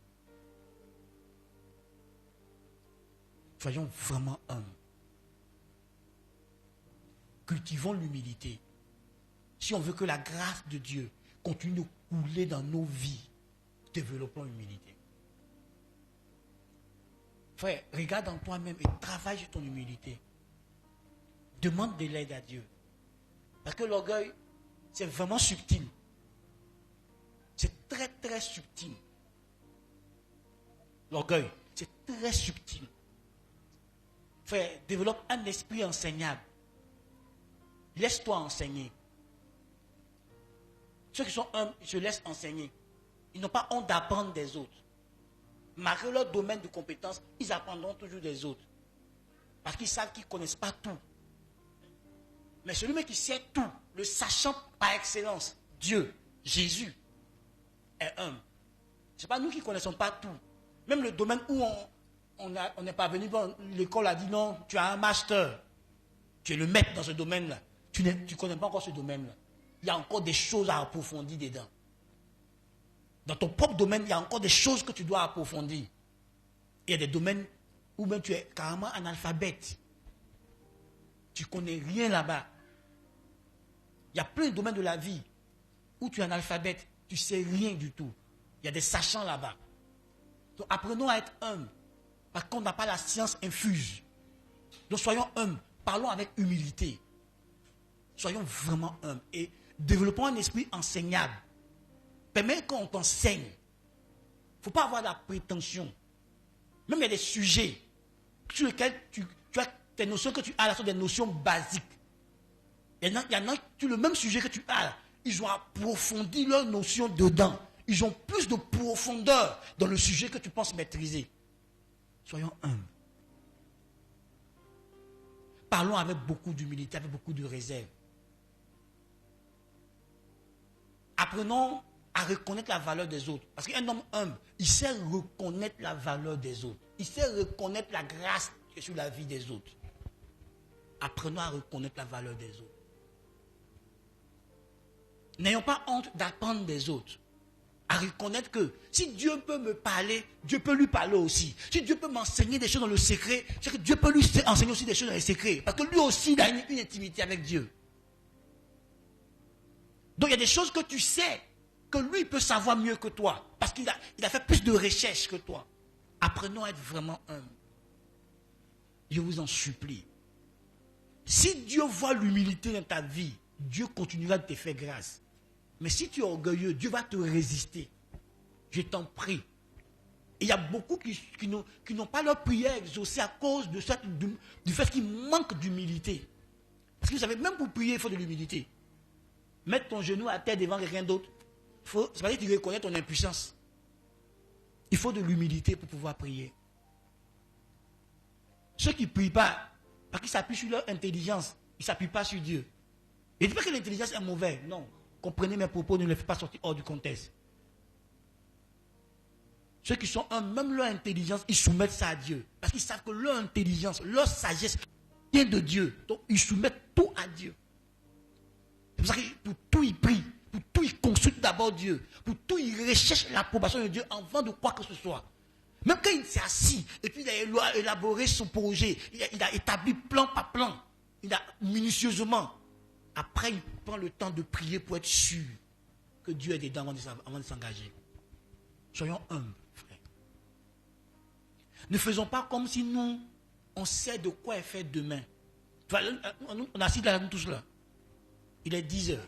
Soyons vraiment humbles. Cultivons l'humilité. Si on veut que la grâce de Dieu continue de couler dans nos vies, développons l'humilité. Frère, regarde en toi-même et travaille sur ton humilité. Demande de l'aide à Dieu. Parce que l'orgueil, c'est vraiment subtil. C'est très, très subtil. L'orgueil, c'est très subtil. Frère, développe un esprit enseignable. Laisse-toi enseigner. Ceux qui sont humbles, se laissent enseigner. Ils n'ont pas honte d'apprendre des autres. Malgré leur domaine de compétence, ils apprendront toujours des autres. Parce qu'ils savent qu'ils ne connaissent pas tout. Mais celui qui sait tout, le sachant par excellence, Dieu, Jésus, est humble. Ce n'est pas nous qui ne connaissons pas tout. Même le domaine où on n'est pas venu, l'école a dit non, tu as un master. Tu es le maître dans ce domaine-là. Tu ne connais pas encore ce domaine-là. Il y a encore des choses à approfondir dedans. Dans ton propre domaine, il y a encore des choses que tu dois approfondir. Il y a des domaines où même tu es carrément analphabète. Tu ne connais rien là-bas. Il y a plein de domaines de la vie où tu es analphabète, tu ne sais rien du tout. Il y a des sachants là-bas. Donc apprenons à être humbles, parce qu'on n'a pas la science infuse. Donc soyons humbles, parlons avec humilité. Soyons vraiment humbles et développons un esprit enseignable. Permets qu'on t'enseigne. Il ne faut pas avoir de la prétention. Même il y a des sujets sur lesquels tu as tes notions que tu as là sont des notions basiques. Il y en a sur le même sujet que tu as là, ils ont approfondi leurs notions dedans. Ils ont plus de profondeur dans le sujet que tu penses maîtriser. Soyons humbles. Parlons avec beaucoup d'humilité, avec beaucoup de réserve. Apprenons à reconnaître la valeur des autres. Parce qu'un homme humble, il sait reconnaître la valeur des autres. Il sait reconnaître la grâce qui est sur la vie des autres. Apprenons à reconnaître la valeur des autres. N'ayons pas honte d'apprendre des autres. À reconnaître que si Dieu peut me parler, Dieu peut lui parler aussi. Si Dieu peut m'enseigner des choses dans le secret, c'est que Dieu peut lui enseigner aussi des choses dans le secret. Parce que lui aussi, il a une intimité avec Dieu. Donc il y a des choses que tu sais, que lui peut savoir mieux que toi. Parce qu'il a fait plus de recherches que toi. Apprenons à être vraiment humbles. Je vous en supplie. Si Dieu voit l'humilité dans ta vie, Dieu continuera de te faire grâce. Mais si tu es orgueilleux, Dieu va te résister. Je t'en prie. Et il y a beaucoup qui n'ont pas leur prière exaucée à cause de du fait qu'ils manquent d'humilité. Parce que vous savez, même pour prier, il faut de l'humilité. Mettre ton genou à terre devant quelqu'un d'autre, c'est pas dire que tu reconnais ton impuissance. Il faut de l'humilité pour pouvoir prier. Ceux qui ne prient pas, parce qu'ils s'appuient sur leur intelligence, ils ne s'appuient pas sur Dieu. Et je ne dis pas que l'intelligence est mauvaise, non. Comprenez mes propos, ne les faites pas sortir hors du contexte. Ceux qui sont humbles, même leur intelligence, ils soumettent ça à Dieu. Parce qu'ils savent que leur intelligence, leur sagesse vient de Dieu. Donc ils soumettent tout à Dieu. C'est pour ça que pour tout ils prient, pour tout ils consultent d'abord Dieu, pour tout ils recherchent l'approbation de Dieu avant de quoi que ce soit. Même quand il s'est assis, et puis il a élaboré son projet, il a établi plan par plan, il a minutieusement. Après, il prend le temps de prier pour être sûr que Dieu est dedans avant de s'engager. Soyons humbles, frère. Ne faisons pas comme si nous, on sait de quoi est fait demain. On a assis là, nous tous là. Il est 10 heures.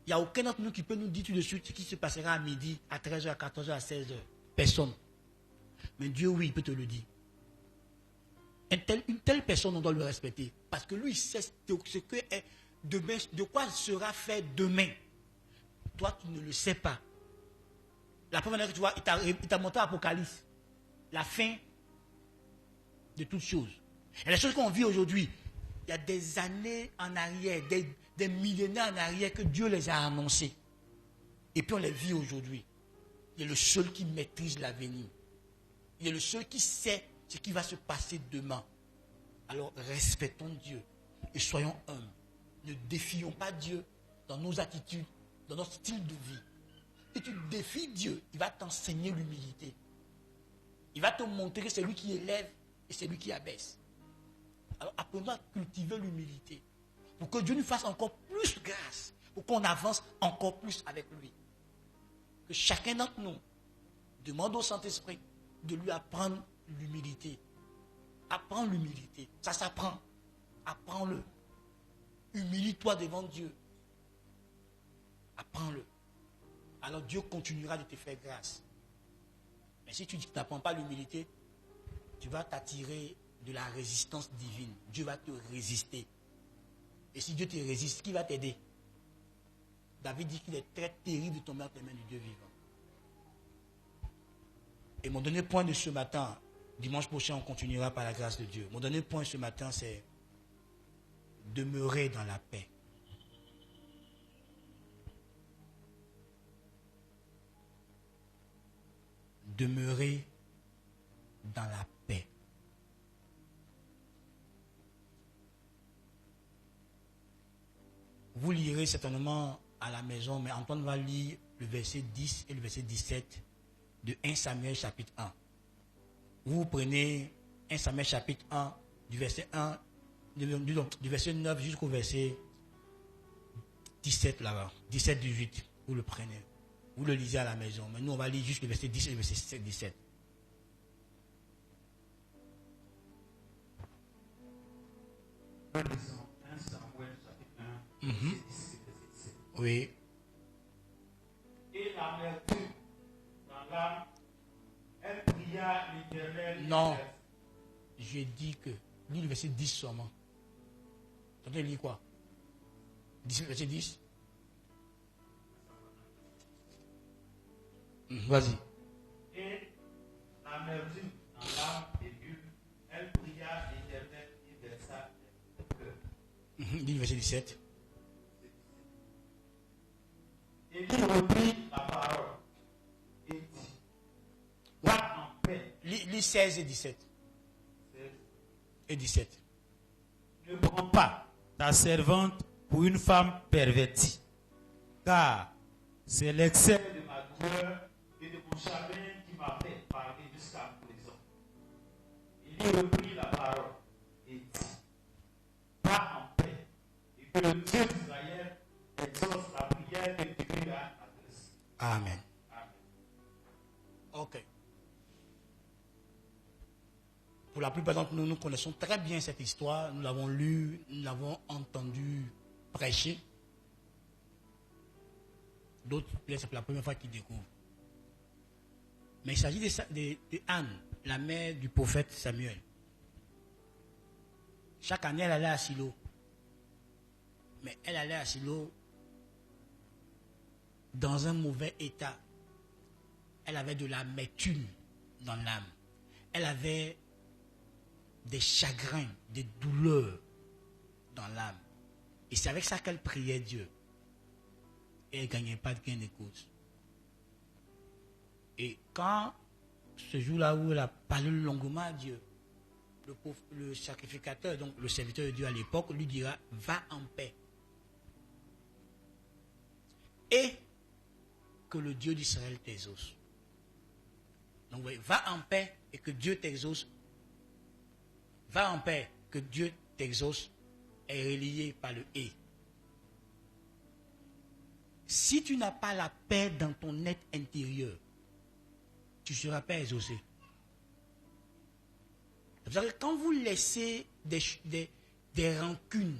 Il n'y a aucun d'entre nous qui peut nous dire tout de suite ce qui se passera à midi, à 13h, à 14h, à 16h. Personne. Mais Dieu, oui, il peut te le dire. Une telle personne, on doit le respecter. Parce que lui, il sait ce que est demain, de quoi sera fait demain. Toi, tu ne le sais pas. La première fois que tu vois, il t'a montré Apocalypse. La fin de toutes choses. Et les choses qu'on vit aujourd'hui, il y a des années en arrière, des millénaires en arrière que Dieu les a annoncées. Et puis on les vit aujourd'hui. Il est le seul qui maîtrise l'avenir. Il est le seul qui sait ce qui va se passer demain. Alors respectons Dieu et soyons humbles. Ne défions pas Dieu dans nos attitudes, dans notre style de vie. Et tu défies Dieu, il va t'enseigner l'humilité. Il va te montrer que c'est lui qui élève et c'est lui qui abaisse. Alors apprenons à cultiver l'humilité pour que Dieu nous fasse encore plus grâce, pour qu'on avance encore plus avec lui. Que chacun d'entre nous demande au Saint-Esprit de lui apprendre l'humilité. Apprends l'humilité. Ça s'apprend. Apprends-le. Humilie-toi devant Dieu. Apprends-le. Alors Dieu continuera de te faire grâce. Mais si tu n'apprends pas l'humilité, tu vas t'attirer de la résistance divine. Dieu va te résister. Et si Dieu te résiste, qui va t'aider? David dit qu'il est très terrible de tomber entre les mains du Dieu vivant. Et mon dernier point de ce matin, dimanche prochain, on continuera par la grâce de Dieu. Mon dernier point ce matin, c'est demeurer dans la paix. Demeurer dans la paix. Vous lirez certainement à la maison, mais Antoine va lire le verset 10 et le verset 17 de 1 Samuel chapitre 1. Vous prenez 1 Samuel chapitre 1, du verset 1, du verset 9 jusqu'au verset 17 là-bas, 17-18, vous le prenez. Vous le lisez à la maison. Mais nous, on va lire juste le verset 10 et le verset 17. Oui. Et l'amertume dans l'âme, elle pria l'Éternel. Non. J'ai dit que. Lis le verset 10 seulement. Tu as lire quoi? Verset 10. Vas-y. Et l'amertume dans l'âme aiguë, elle pria l'Éternel et versa le cœur. Lis le verset 17. Et il reprit la parole et dit, va en paix. Lis 16 et 17. 16. Et 17. Ne prends pas ta servante pour une femme pervertie, car c'est l'excès de ma douleur et de mon chagrin qui m'a fait parler jusqu'à présent. Il y reprit la parole et dit, va en paix, et que le Dieu d'Israël exauce la prière que tu lui as adressée. Amen. Amen. Ok. Pour la plupart d'entre nous, nous connaissons très bien cette histoire. Nous l'avons lue, nous l'avons entendue prêcher. D'autres, c'est pour la première fois qu'ils découvrent. Mais il s'agit de Anne, la mère du prophète Samuel. Chaque année, elle allait à Silo. Mais elle allait à Silo dans un mauvais état. Elle avait de l'amertume dans l'âme. Elle avait des chagrins, des douleurs dans l'âme. Et c'est avec ça qu'elle priait Dieu. Et elle ne gagnait pas de gain de cause. Et quand ce jour-là où elle a parlé longuement à Dieu, le sacrificateur, donc le serviteur de Dieu à l'époque, lui dira, va en paix. Et que le Dieu d'Israël t'exauce. Donc, oui, va en paix et que Dieu t'exauce. Va en paix, que Dieu t'exauce est relié par le « et ». Si tu n'as pas la paix dans ton être intérieur, tu ne seras pas exaucé. C'est-à-dire que quand vous laissez des rancunes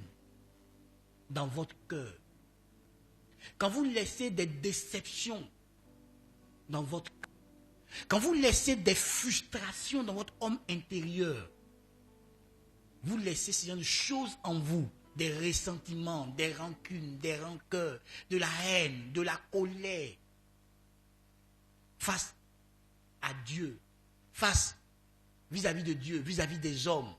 dans votre cœur, quand vous laissez des déceptions dans votre cœur, quand vous laissez des frustrations dans votre homme intérieur, vous laissez ces genre de choses en vous, des ressentiments, des rancunes, des rancœurs, de la haine, de la colère, face à Dieu, face vis-à-vis de Dieu, vis-à-vis des hommes.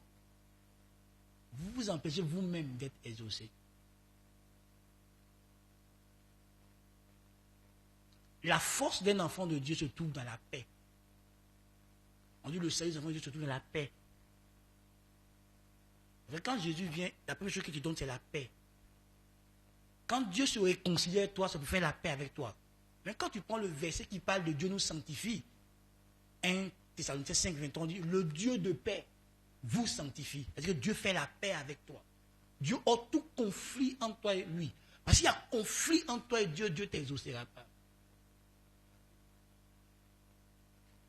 Vous vous empêchez vous-même d'être exaucé. La force d'un enfant de Dieu se trouve dans la paix. On dit le salut des enfants de Dieu se trouve dans la paix. Quand Jésus vient, la première chose qu'il te donne, c'est la paix. Quand Dieu se réconcilie avec toi, ça peut faire la paix avec toi. Mais quand tu prends le verset qui parle de Dieu nous sanctifie, 1 Thessaloniciens 5, 23, on dit, le Dieu de paix vous sanctifie. C'est-à-dire que Dieu fait la paix avec toi. Dieu ôte tout conflit entre toi et lui. Parce qu'il y a conflit entre toi et Dieu, Dieu ne t'exaucera pas.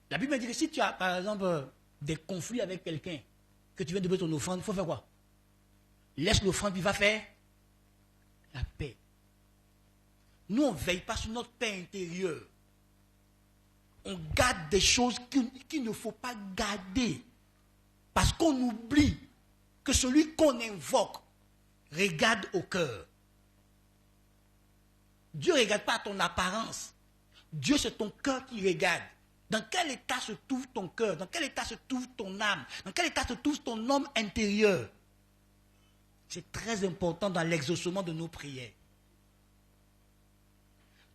La Bible dit que si tu as, par exemple, des conflits avec quelqu'un, que tu viens de donner ton offrande, il faut faire quoi? Laisse l'offrande, puis va faire la paix. Nous, on ne veille pas sur notre paix intérieure. On garde des choses qu'il ne faut pas garder. Parce qu'on oublie que celui qu'on invoque regarde au cœur. Dieu ne regarde pas à ton apparence. Dieu, c'est ton cœur qui regarde. Dans quel état se trouve ton cœur? Dans quel état se trouve ton âme? Dans quel état se trouve ton homme intérieur? C'est très important dans l'exaucement de nos prières.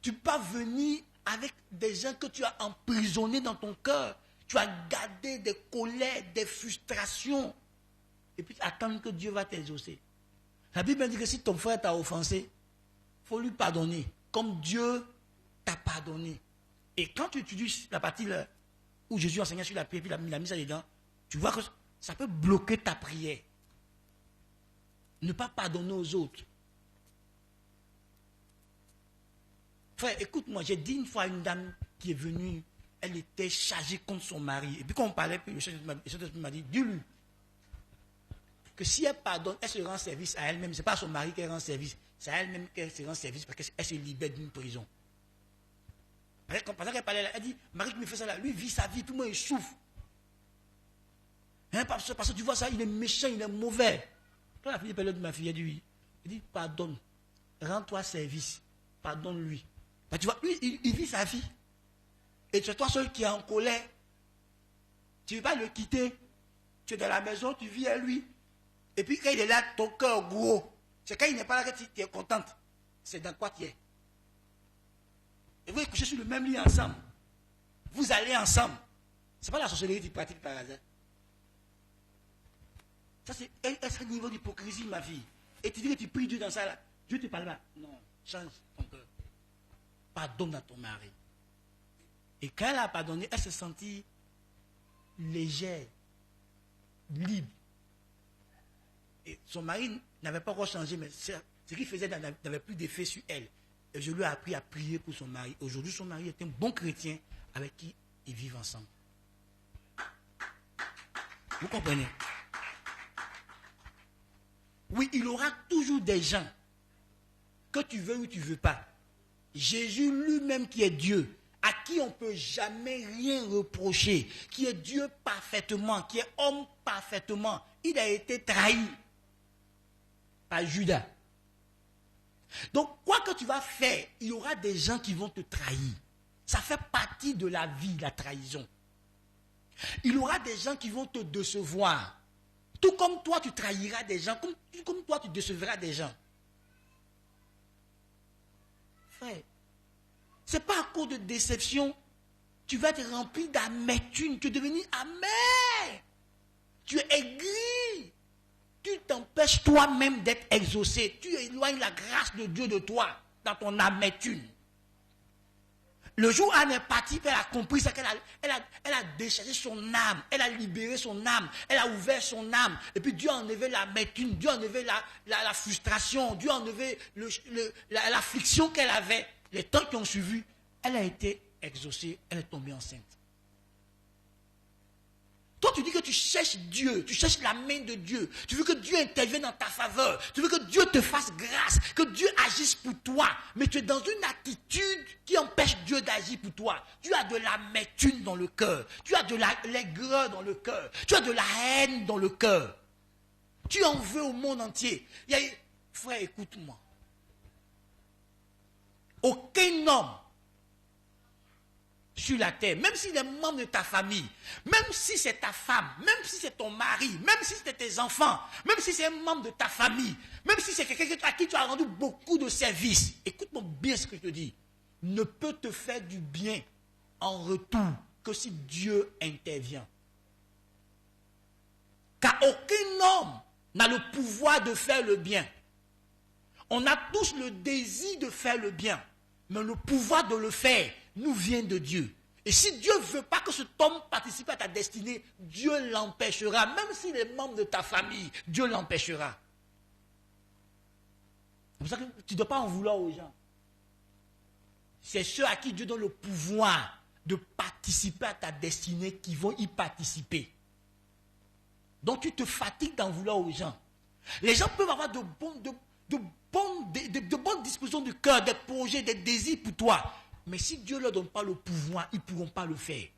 Tu peux pas venir avec des gens que tu as emprisonnés dans ton cœur. Tu as gardé des colères, des frustrations. Et puis attendre que Dieu va t'exaucer. La Bible dit que si ton frère t'a offensé, il faut lui pardonner. Comme Dieu t'a pardonné. Et quand tu étudies la partie là, où Jésus enseignait sur la prière, puis il a mis ça dedans, tu vois que ça peut bloquer ta prière. Ne pas pardonner aux autres. Frère, écoute-moi, j'ai dit une fois à une dame qui est venue, elle était chargée contre son mari. Et puis quand on parlait, puis le chef m'a dit, dis-lui que si elle pardonne, elle se rend service à elle-même. Ce n'est pas à son mari qu'elle rend service, c'est à elle-même qu'elle se rend service parce qu'elle se libère d'une prison. Pendant qu'elle parlait là, elle dit, Marie qui me fait ça là, lui vit sa vie, tout le monde il souffre. Hein, parce que tu vois ça, il est méchant, il est mauvais. Quand la fille de ma fille, elle dit, pardonne, rends-toi service, pardonne-lui. Ben, tu vois, lui, il vit sa vie. Et c'est toi seul qui est en colère. Tu ne veux pas le quitter. Tu es dans la maison, tu vis à lui. Et puis quand il est là, ton cœur gros. C'est quand il n'est pas là que tu es contente. C'est dans quoi tu es. Et vous couchez sur le même lit ensemble. Vous allez ensemble. Ce n'est pas la sorcellerie que tu pratiques par hasard. Ça, c'est un niveau d'hypocrisie, ma fille. Et tu dis que tu pries Dieu dans ça, là. Dieu te parle là. Non, change ton cœur. Pardonne à ton mari. Et quand elle a pardonné, elle s'est sentie légère, libre. Et son mari n'avait pas encore changé, mais ce qu'il faisait n'avait plus d'effet sur elle. Et je lui ai appris à prier pour son mari. Aujourd'hui, son mari est un bon chrétien avec qui ils vivent ensemble. Vous comprenez? Oui, il y aura toujours des gens, que tu veux ou tu ne veux pas. Jésus lui-même qui est Dieu, à qui on ne peut jamais rien reprocher, qui est Dieu parfaitement, qui est homme parfaitement, il a été trahi par Judas. Donc, quoi que tu vas faire, il y aura des gens qui vont te trahir. Ça fait partie de la vie, la trahison. Il y aura des gens qui vont te décevoir. Tout comme toi, tu trahiras des gens, comme toi, tu décevras des gens. Frère, ce n'est pas à cause de déception, tu vas être rempli d'amertume, tu es devenu amer. Tu es aigri. Tu t'empêches toi-même d'être exaucé. Tu éloignes la grâce de Dieu de toi dans ton amertume. Le jour où Anne est partie, elle a compris ça, qu'elle a déchargé son âme, elle a libéré son âme, elle a ouvert son âme. Et puis Dieu a enlevé l'amertume, Dieu a enlevé la frustration, Dieu a enlevé l'affliction qu'elle avait. Les temps qui ont suivi, elle a été exaucée, elle est tombée enceinte. Toi, tu dis que tu cherches Dieu, tu cherches la main de Dieu. Tu veux que Dieu intervienne dans ta faveur. Tu veux que Dieu te fasse grâce, que Dieu agisse pour toi. Mais tu es dans une attitude qui empêche Dieu d'agir pour toi. Tu as de l'amertume dans le cœur. Tu as de l'aigreur dans le cœur. Tu as de la haine dans le cœur. Tu en veux au monde entier. Frère, écoute-moi. Aucun homme sur la terre, même s'il est membre de ta famille, même si c'est ta femme, même si c'est ton mari, même si c'est tes enfants, même si c'est un membre de ta famille, même si c'est quelqu'un à qui tu as rendu beaucoup de services, écoute-moi bien ce que je te dis, ne peut te faire du bien en retour que si Dieu intervient. Car aucun homme n'a le pouvoir de faire le bien. On a tous le désir de faire le bien, mais le pouvoir de le faire nous vient de Dieu. Et si Dieu ne veut pas que cet homme participe à ta destinée, Dieu l'empêchera. Même s'il est membre de ta famille, Dieu l'empêchera. C'est pour ça que tu ne dois pas en vouloir aux gens. C'est ceux à qui Dieu donne le pouvoir de participer à ta destinée qui vont y participer. Donc tu te fatigues d'en vouloir aux gens. Les gens peuvent avoir de bonnes dispositions du cœur, des projets, des désirs pour toi. Mais si Dieu ne leur donne pas le pouvoir, ils ne pourront pas le faire.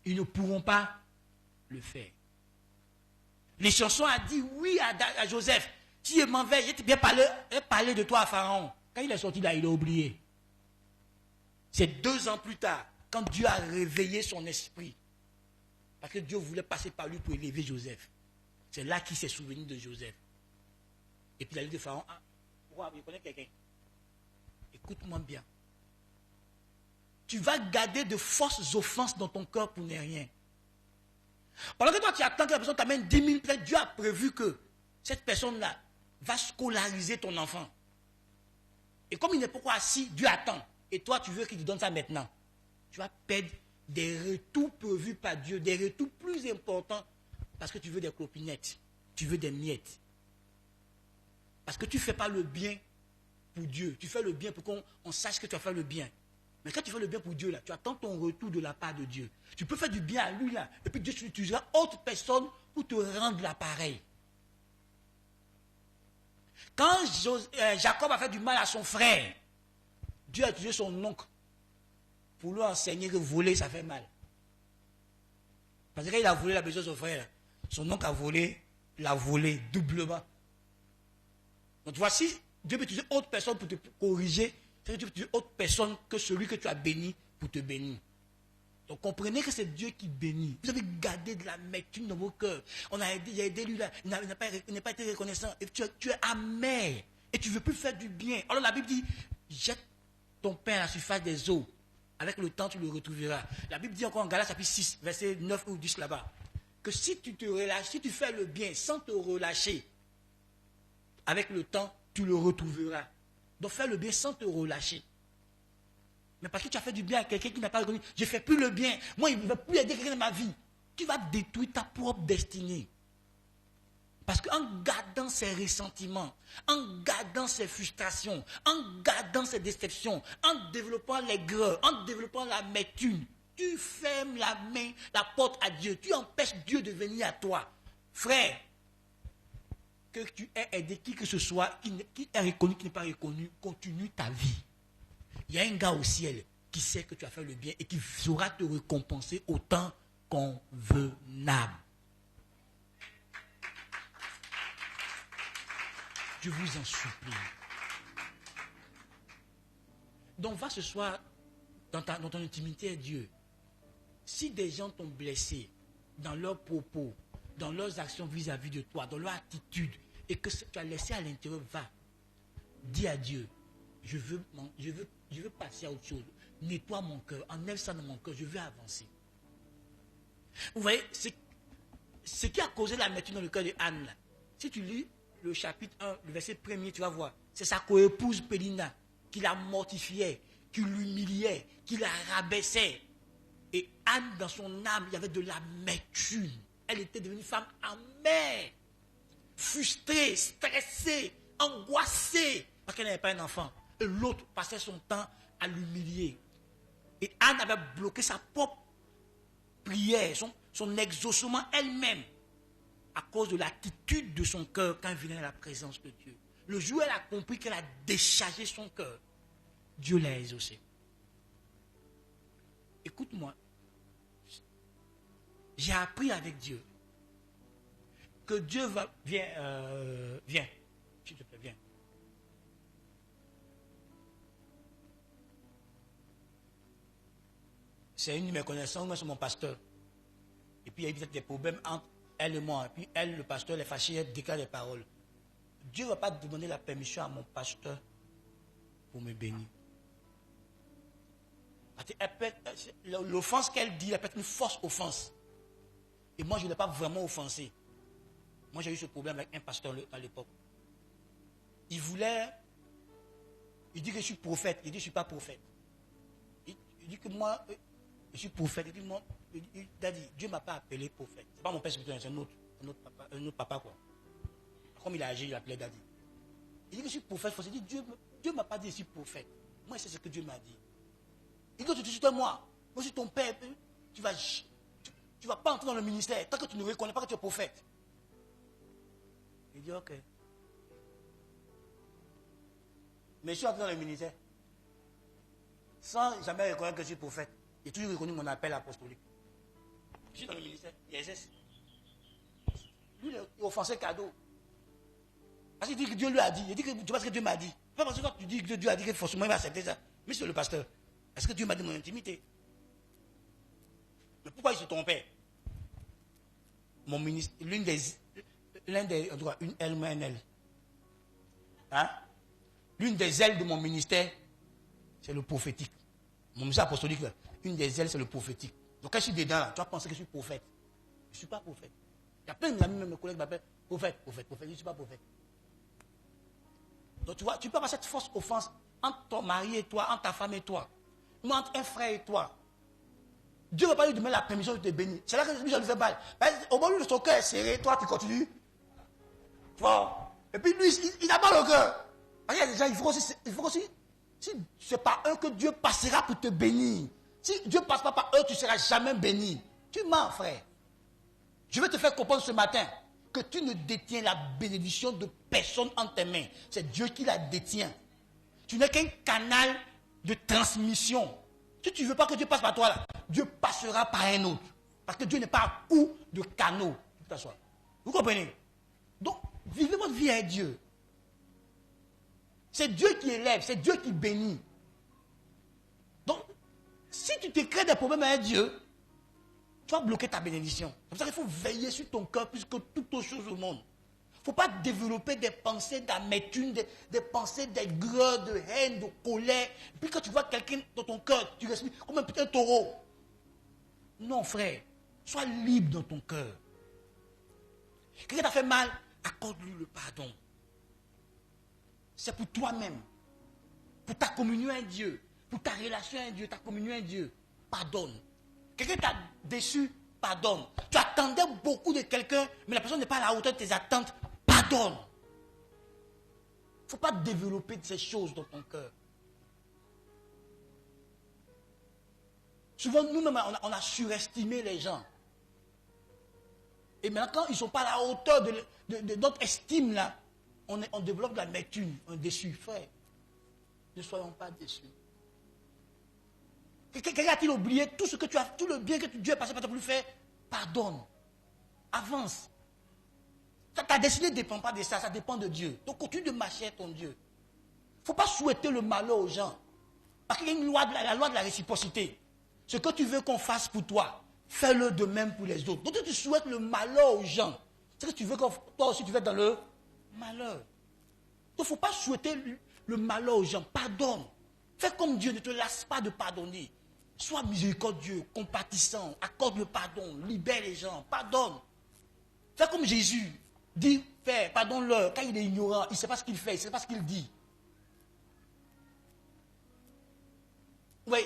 Ils ne pourront pas le faire. Les chansons a dit oui à Joseph. Si je m'en vais, j'ai bien parlé de toi à Pharaon. Quand il est sorti là, il a oublié. C'est 2 ans plus tard, quand Dieu a réveillé son esprit. Parce que Dieu voulait passer par lui pour élever Joseph. C'est là qu'il s'est souvenu de Joseph. Et puis il a dit de Pharaon, ah, je connais quelqu'un. Écoute-moi bien. Tu vas garder de fausses offenses dans ton cœur pour ne rien. Pendant que toi tu attends que la personne t'amène 10 000, peut-être Dieu a prévu que cette personne-là va scolariser ton enfant. Et comme il n'est pas assis, Dieu attend. Et toi tu veux qu'il te donne ça maintenant. Tu vas perdre des retours prévus par Dieu, des retours plus importants parce que tu veux des clopinettes, tu veux des miettes. Parce que tu ne fais pas le bien pour Dieu. Tu fais le bien pour qu'on sache que tu as fait le bien. Mais quand tu fais le bien pour Dieu, là, tu attends ton retour de la part de Dieu. Tu peux faire du bien à lui, là. Et puis Dieu utilisera autre personne pour te rendre l'appareil. Quand Jacob a fait du mal à son frère, Dieu a utilisé son oncle pour lui enseigner que voler, ça fait mal. Parce que quand il a volé la maison de son frère, son oncle l'a volé doublement. Donc voici, Dieu peut utiliser autre personne pour te corriger. Dieu peut utiliser autre personne que celui que tu as béni pour te bénir. Donc comprenez que c'est Dieu qui bénit. Vous avez gardé de l'amertume dans vos cœurs. Il a aidé lui là, il n'a pas été reconnaissant. Et tu es amer. Et tu ne veux plus faire du bien. Alors la Bible dit, jette ton pain à la surface des eaux. Avec le temps, tu le retrouveras. La Bible dit encore en Galates chapitre 6, verset 9 ou 10 là-bas, que si tu te relâches, si tu fais le bien sans te relâcher, avec le temps, tu le retrouveras. Donc fais le bien sans te relâcher. Mais parce que tu as fait du bien à quelqu'un qui n'a pas reconnu, je ne fais plus le bien, moi il ne va plus aider quelqu'un dans ma vie, tu vas détruire ta propre destinée. Parce qu'en gardant ses ressentiments, en gardant ses frustrations, en gardant ses déceptions, en développant l'aigreur, en développant l'amertume, Tu fermes la main, la porte à Dieu. Tu empêches Dieu de venir à toi. Frère, que tu aies aidé qui que ce soit, qui est reconnu, qui n'est pas reconnu, continue ta vie. Il y a un gars au ciel qui sait que tu as fait le bien et qui saura te récompenser autant convenable. Je vous en supplie. Donc va ce soir dans ton intimité à Dieu. Si des gens t'ont blessé dans leurs propos, dans leurs actions vis-à-vis de toi, dans leur attitude, et que tu as laissé à l'intérieur, va. Dis à Dieu, je veux passer à autre chose. Nettoie mon cœur, enlève ça dans mon cœur, je veux avancer. Vous voyez, ce qui a causé l'amertume dans le cœur de Anne, là, si tu lis le chapitre 1, le verset 1er, tu vas voir, c'est sa coépouse Pélina qui la mortifiait, qui l'humiliait, qui la rabaissait. Et Anne, dans son âme, il y avait de l'amertume. Elle était devenue une femme amère, frustrée, stressée, angoissée, parce qu'elle n'avait pas un enfant. Et l'autre passait son temps à l'humilier. Et Anne avait bloqué sa propre prière, son exaucement elle-même, à cause de l'attitude de son cœur quand elle venait à la présence de Dieu. Le jour où elle a compris qu'elle a déchargé son cœur, Dieu l'a exaucé. Écoute-moi, j'ai appris avec Dieu que Dieu va... Viens, s'il te plaît, viens. C'est une de mes connaissances, moi c'est mon pasteur. Et puis il y a eu peut-être des problèmes entre elle et moi. Et puis elle, le pasteur, elle est fâchée, elle déclare les paroles. Dieu ne va pas demander la permission à mon pasteur pour me bénir. L'offense qu'elle dit, elle peut être une fausse offense. Et moi, je ne l'ai pas vraiment offensé. Moi, j'ai eu ce problème avec un pasteur à l'époque. Il dit que je suis prophète. Il dit que je ne suis pas prophète. Il dit que moi, je suis prophète. Il dit, moi, Dieu ne m'a pas appelé prophète. Ce n'est pas mon père spirituel, c'est un autre papa, quoi. Comme il a agi, il l'appelait Daddy. Il dit que je suis prophète. Il dit, Dieu ne m'a pas dit que je suis prophète. Moi, c'est ce que Dieu m'a dit. Il dit, tu suis moi. Moi, je suis ton père. Tu ne vas pas entrer dans le ministère tant que tu ne reconnais pas que tu es prophète. Il dit, ok. Mais je suis entré dans le ministère sans jamais reconnaître que je suis prophète. J'ai toujours reconnu mon appel apostolique. Je suis dans le ministère, il exerce. Lui, il offensait cadeau. Parce qu'il dit que Dieu lui a dit. Il dit que tu vois ce que Dieu m'a dit. Pas parce que quand tu dis que Dieu a dit que forcément il va accepter ça. Mais c'est le pasteur. Est-ce que Dieu m'a dit mon intimité? Mais pourquoi il se trompait? Mon ministre, en tout cas, une aile, moi, un aile. Hein? L'une des ailes de mon ministère, c'est le prophétique. Mon ministère apostolique, là, une des ailes, c'est le prophétique. Donc quand je suis dedans, là, tu vas penser que je suis prophète. Je ne suis pas prophète. Il y a plein d'amis, même mes collègues m'appellent prophète. Je ne suis pas prophète. Donc tu vois, tu peux avoir cette fausse offense entre ton mari et toi, entre ta femme et toi. Moi, entre un frère et toi. Dieu ne va pas lui demander la permission de te bénir. C'est là que je lui fais mal. Au moment où son cœur est serré, toi, tu continues. Tu vois? Et puis lui, il n'a pas le cœur. Il y a des gens, il faut aussi, si ce n'est pas eux que Dieu passera pour te bénir. Si Dieu ne passe pas par eux, tu ne seras jamais béni. Tu mens, frère. Je vais te faire comprendre ce matin que tu ne détiens la bénédiction de personne en tes mains. C'est Dieu qui la détient. Tu n'es qu'un canal de transmission. Si tu ne veux pas que Dieu passe par toi, là, Dieu passera par un autre. Parce que Dieu n'est pas à coup de canaux. Vous comprenez? Donc, vivez votre vie avec Dieu. C'est Dieu qui élève, c'est Dieu qui bénit. Donc, si tu te crées des problèmes avec Dieu, tu vas bloquer ta bénédiction. C'est pour ça qu'il faut veiller sur ton cœur plus que toute autre chose au monde. Il ne faut pas développer des pensées d'amertume, des pensées d'aigreur, de haine, de colère. Et puis quand tu vois quelqu'un dans ton cœur, tu respires comme un putain de taureau. Non, frère. Sois libre dans ton cœur. Quelqu'un t'a fait mal, accorde-lui le pardon. C'est pour toi-même. Pour ta communion avec Dieu. Pour ta relation avec Dieu, ta communion avec Dieu. Pardonne. Quelqu'un t'a déçu, pardonne. Tu attendais beaucoup de quelqu'un, mais la personne n'est pas à la hauteur de tes attentes. Pardonne. Il ne faut pas développer de ces choses dans ton cœur. Souvent, nous-mêmes, on a surestimé les gens. Et maintenant, quand ils ne sont pas à la hauteur de notre estime, là, on développe de l'amertume, un déçu. Frère, ne soyons pas déçus. Quelqu'un a-t-il oublié tout ce que tu as, tout le bien que Dieu a passé par toi pour lui faire? Pardonne. Avance. Ta destinée ne dépend pas de ça, ça dépend de Dieu. Donc continue de marcher avec ton Dieu. Il ne faut pas souhaiter le malheur aux gens. Parce qu'il y a une loi, la loi de la réciprocité. Ce que tu veux qu'on fasse pour toi, fais-le de même pour les autres. Donc tu souhaites le malheur aux gens. C'est que tu veux que toi aussi tu vas être dans le malheur. Donc il ne faut pas souhaiter le malheur aux gens. Pardonne. Fais comme Dieu, ne te lasse pas de pardonner. Sois miséricordieux, compatissant, accorde le pardon, libère les gens, pardonne. Fais comme Jésus. Dis, fais, pardonne-leur. Quand il est ignorant, il ne sait pas ce qu'il fait, il ne sait pas ce qu'il dit. Oui.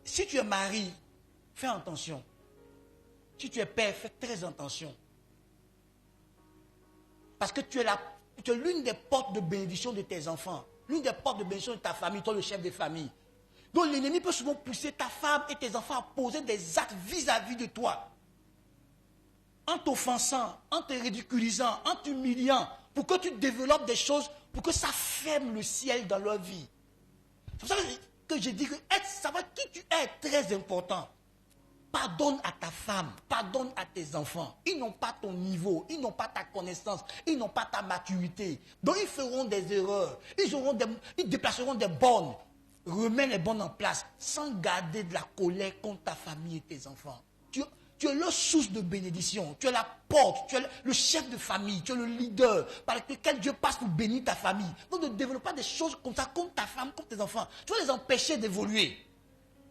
Si tu es mari, fais attention. Si tu es père, fais très attention. Parce que tu es l'une des portes de bénédiction de tes enfants. L'une des portes de bénédiction de ta famille, toi le chef de famille. Donc l'ennemi peut souvent pousser ta femme et tes enfants à poser des actes vis-à-vis de toi. En t'offensant, en te ridiculisant, en t'humiliant, pour que tu développes des choses, pour que ça ferme le ciel dans leur vie. C'est pour ça que je dis que savoir qui tu es est très important. Pardonne à ta femme, pardonne à tes enfants. Ils n'ont pas ton niveau, ils n'ont pas ta connaissance, ils n'ont pas ta maturité. Donc ils feront des erreurs, ils déplaceront des bornes. Remets les bornes en place sans garder de la colère contre ta famille et tes enfants. Tu es leur source de bénédiction, tu es la porte, tu es le chef de famille, tu es le leader par lequel Dieu passe pour bénir ta famille. Donc ne développe pas des choses comme ça contre ta femme, contre tes enfants. Tu vas les empêcher d'évoluer.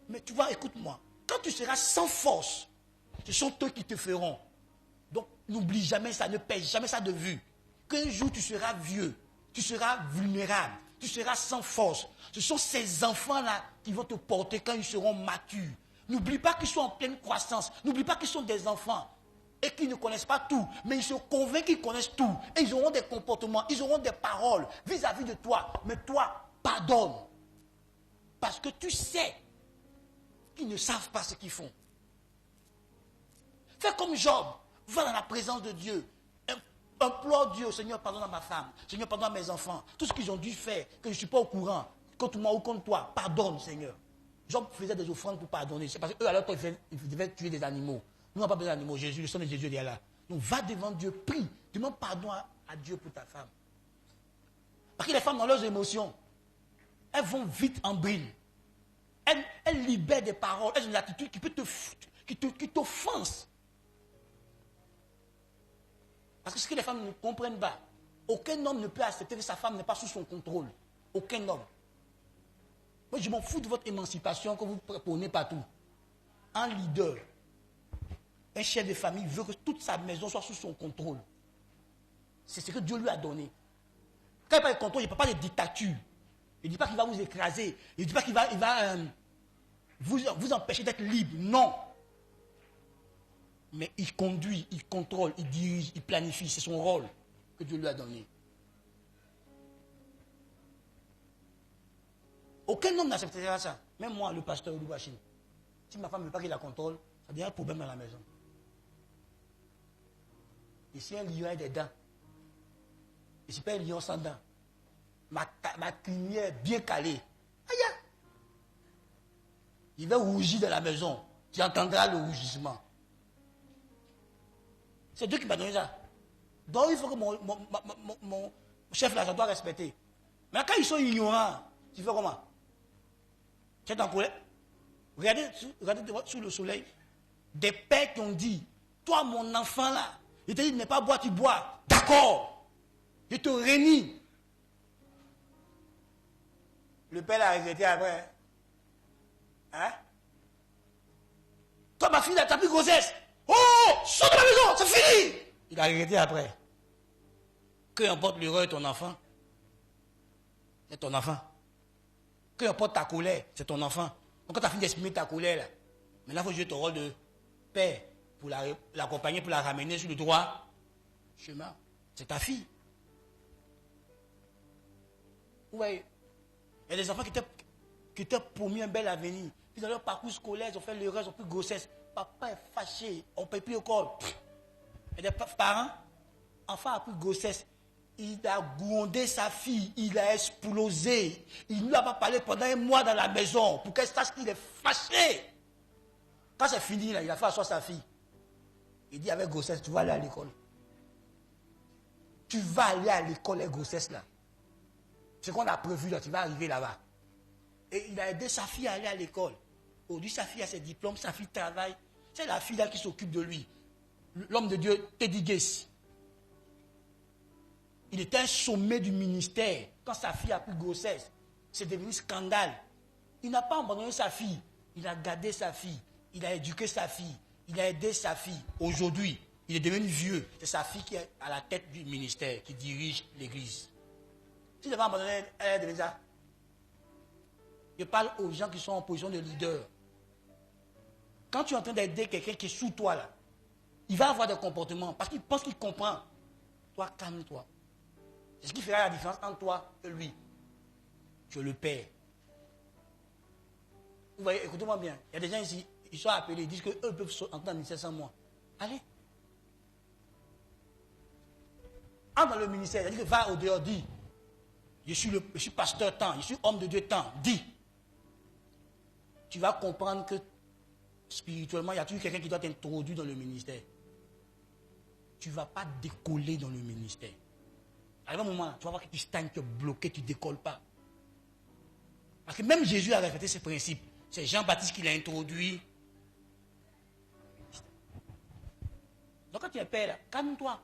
Mais tu vois, écoute-moi, quand tu seras sans force, ce sont eux qui te feront. Donc n'oublie jamais ça, ne pèse jamais ça de vue. Qu'un jour tu seras vieux, tu seras vulnérable, tu seras sans force. Ce sont ces enfants-là qui vont te porter quand ils seront matures. N'oublie pas qu'ils sont en pleine croissance. N'oublie pas qu'ils sont des enfants et qu'ils ne connaissent pas tout. Mais ils se convainquent qu'ils connaissent tout. Et ils auront des comportements, ils auront des paroles vis-à-vis de toi. Mais toi, pardonne. Parce que tu sais qu'ils ne savent pas ce qu'ils font. Fais comme Job. Va dans la présence de Dieu. Implore Dieu, Seigneur, pardonne à ma femme. Seigneur, pardonne à mes enfants. Tout ce qu'ils ont dû faire, que je ne suis pas au courant, contre moi ou contre toi, pardonne, Seigneur. Job faisait des offrandes pour pardonner. C'est parce qu'eux, alors, ils devaient tuer des animaux. Nous n'avons pas besoin d'animaux. Jésus, le sang de Jésus est là. Donc, va devant Dieu, prie. Demande pardon à Dieu pour ta femme. Parce que les femmes, dans leurs émotions, elles vont vite en brille. Elles libèrent des paroles. Elles ont une attitude qui t'offense. Parce que ce que les femmes ne comprennent pas, aucun homme ne peut accepter que sa femme n'est pas sous son contrôle. Aucun homme. Moi, je m'en fous de votre émancipation que vous prônez partout. Un leader, un chef de famille veut que toute sa maison soit sous son contrôle. C'est ce que Dieu lui a donné. Quand il parle de contrôle, il ne parle pas de dictature. Il ne dit pas qu'il va vous écraser. Il ne dit pas qu'il va vous empêcher d'être libre. Non. Mais il conduit, il contrôle, il dirige, il planifie. C'est son rôle que Dieu lui a donné. Aucun homme n'acceptera ça. Même moi, le pasteur Oluwachine. Si ma femme ne veut pas qu'il la contrôle, ça devient un problème à la maison. Et si un lion a des dents, et si pas un lion sans dents, ma crinière bien calée, aïe, il va rougir dans la maison. Tu entendras le rougissement. C'est Dieu qui m'a donné ça. Donc il faut que mon chef là, je dois respecter. Mais quand ils sont ignorants, tu fais comment? Tu es en colère. Regardez sous le soleil. Des pères qui ont dit, toi mon enfant là, il te dit ne pas boire, tu bois. D'accord. Je te réunis. Le père l'a regretté après. Hein? Toi ma fille là, t'as plus grossesse. Oh, sors de la maison, c'est fini. Il a regretté après. Que importe l'erreur de ton enfant, c'est ton enfant. Que importe ta colère, c'est ton enfant. Donc quand tu as fini d'exprimer ta colère, là, maintenant il faut jouer ton rôle de père pour l'accompagner, pour la ramener sur le droit chemin. C'est ta fille. Oui. Il y a des enfants qui t'ont promis un bel avenir. Puis dans leur parcours scolaire, ils ont fait l'erreur, ils ont pris grossesse. Papa est fâché, on ne paye plus l'école. Et les parents, enfant a pris grossesse. Il a grondé sa fille, il a explosé. Il ne lui a pas parlé pendant un mois dans la maison pour qu'elle sache qu'il est fâché. Quand c'est fini, là, il a fait asseoir sa fille. Il dit avec grossesse, tu vas aller à l'école. Tu vas aller à l'école avec grossesse là. Ce qu'on a prévu là, tu vas arriver là-bas. Et il a aidé sa fille à aller à l'école. Aujourd'hui, sa fille a ses diplômes, sa fille travaille. C'est la fille là qui s'occupe de lui. L'homme de Dieu, Teddy Gates. Il était un sommet du ministère. Quand sa fille a pris grossesse, c'est devenu scandale. Il n'a pas abandonné sa fille. Il a gardé sa fille. Il a éduqué sa fille. Il a aidé sa fille. Aujourd'hui, il est devenu vieux. C'est sa fille qui est à la tête du ministère, qui dirige l'église. S'il n'avait pas abandonné, elle est déjà. Je parle aux gens qui sont en position de leader. Quand tu es en train d'aider quelqu'un qui est sous toi, là, il va avoir des comportements parce qu'il pense qu'il comprend. Toi, calme-toi. C'est ce qui fera la différence entre toi et lui. Tu es le père. Vous voyez, écoutez-moi bien. Il y a des gens ici, ils sont appelés, ils disent qu'eux peuvent entrer dans le ministère sans moi. Allez. Entre dans le ministère, il a dit que va au dehors, dis. Je suis pasteur tant, je suis homme de Dieu tant. Dis. Tu vas comprendre que spirituellement, il y a toujours quelqu'un qui doit t'introduire dans le ministère. Tu ne vas pas décoller dans le ministère. À un moment, tu vas voir que tu stagnes, tu es bloqué, tu ne décolles pas. Parce que même Jésus a respecté ce principe. C'est Jean-Baptiste qui l'a introduit. Donc quand tu es père, là, calme-toi.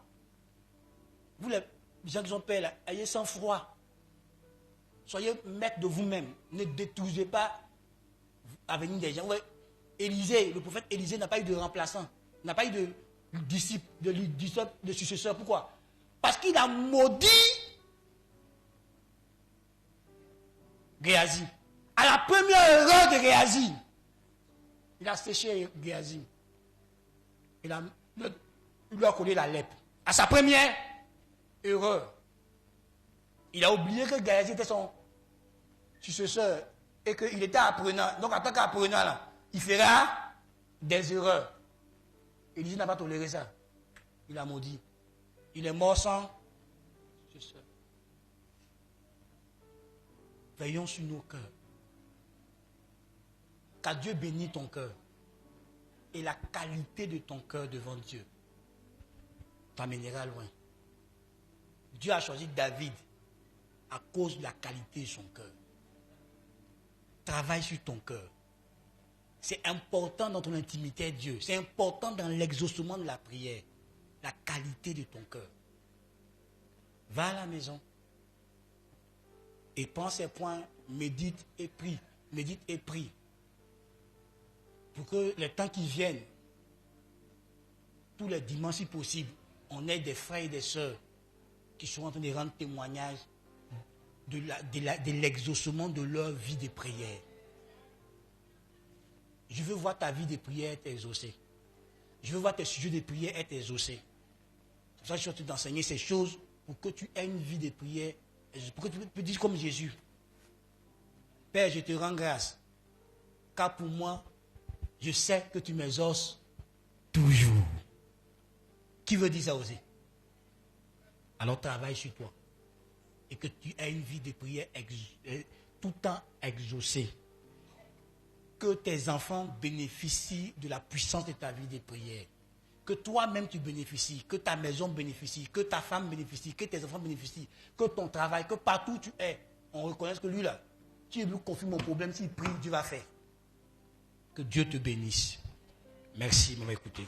Vous les gens qui sont pères, là, ayez sang-froid. Soyez maître de vous-même. Ne détruisez pas l'avenir des gens. Ouais, Élisée, le prophète Élisée n'a pas eu de remplaçant. N'a pas eu de disciple, de successeur. Pourquoi? Parce qu'il a maudit Géasi. À la première erreur de Géasi, il a séché Géasi. Il lui a collé la lèpre. À sa première erreur, il a oublié que Géasi était son successeur et qu'il était apprenant. Donc en tant qu'apprenant, là, il fera des erreurs. Élisée n'a pas toléré ça. Il a maudit. Il est mort sans successeur. Veillons sur nos cœurs. Car Dieu bénit ton cœur. Et la qualité de ton cœur devant Dieu t'amènera loin. Dieu a choisi David à cause de la qualité de son cœur. Travaille sur ton cœur. C'est important dans ton intimité avec Dieu. C'est important dans l'exaucement de la prière. La qualité de ton cœur. Va à la maison. Et prends ces points, médite et prie. Médite et prie. Pour que les temps qui viennent, tous les dimanches si possible, on ait des frères et des sœurs qui sont en train de rendre témoignage de l'exaucement de leur vie de prière. Je veux voir ta vie de prière être exaucée. Je veux voir tes sujets de prière être exaucés. C'est pour ça que je suis en train d'enseigner ces choses pour que tu aies une vie de prière, pour que tu peux dire comme Jésus. Père, je te rends grâce, car pour moi, je sais que tu m'exauces toujours. Qui veut dire ça aussi? Alors travaille sur toi. Et que tu aies une vie de prière tout le temps exaucée. Que tes enfants bénéficient de la puissance de ta vie de prière. Que toi-même tu bénéficies, que ta maison bénéficie, que ta femme bénéficie, que tes enfants bénéficient, que ton travail, que partout où tu es, on reconnaisse que lui là, tu lui confies mon problème, s'il prie, Dieu va faire. Que Dieu te bénisse. Merci de m'avoir écouté.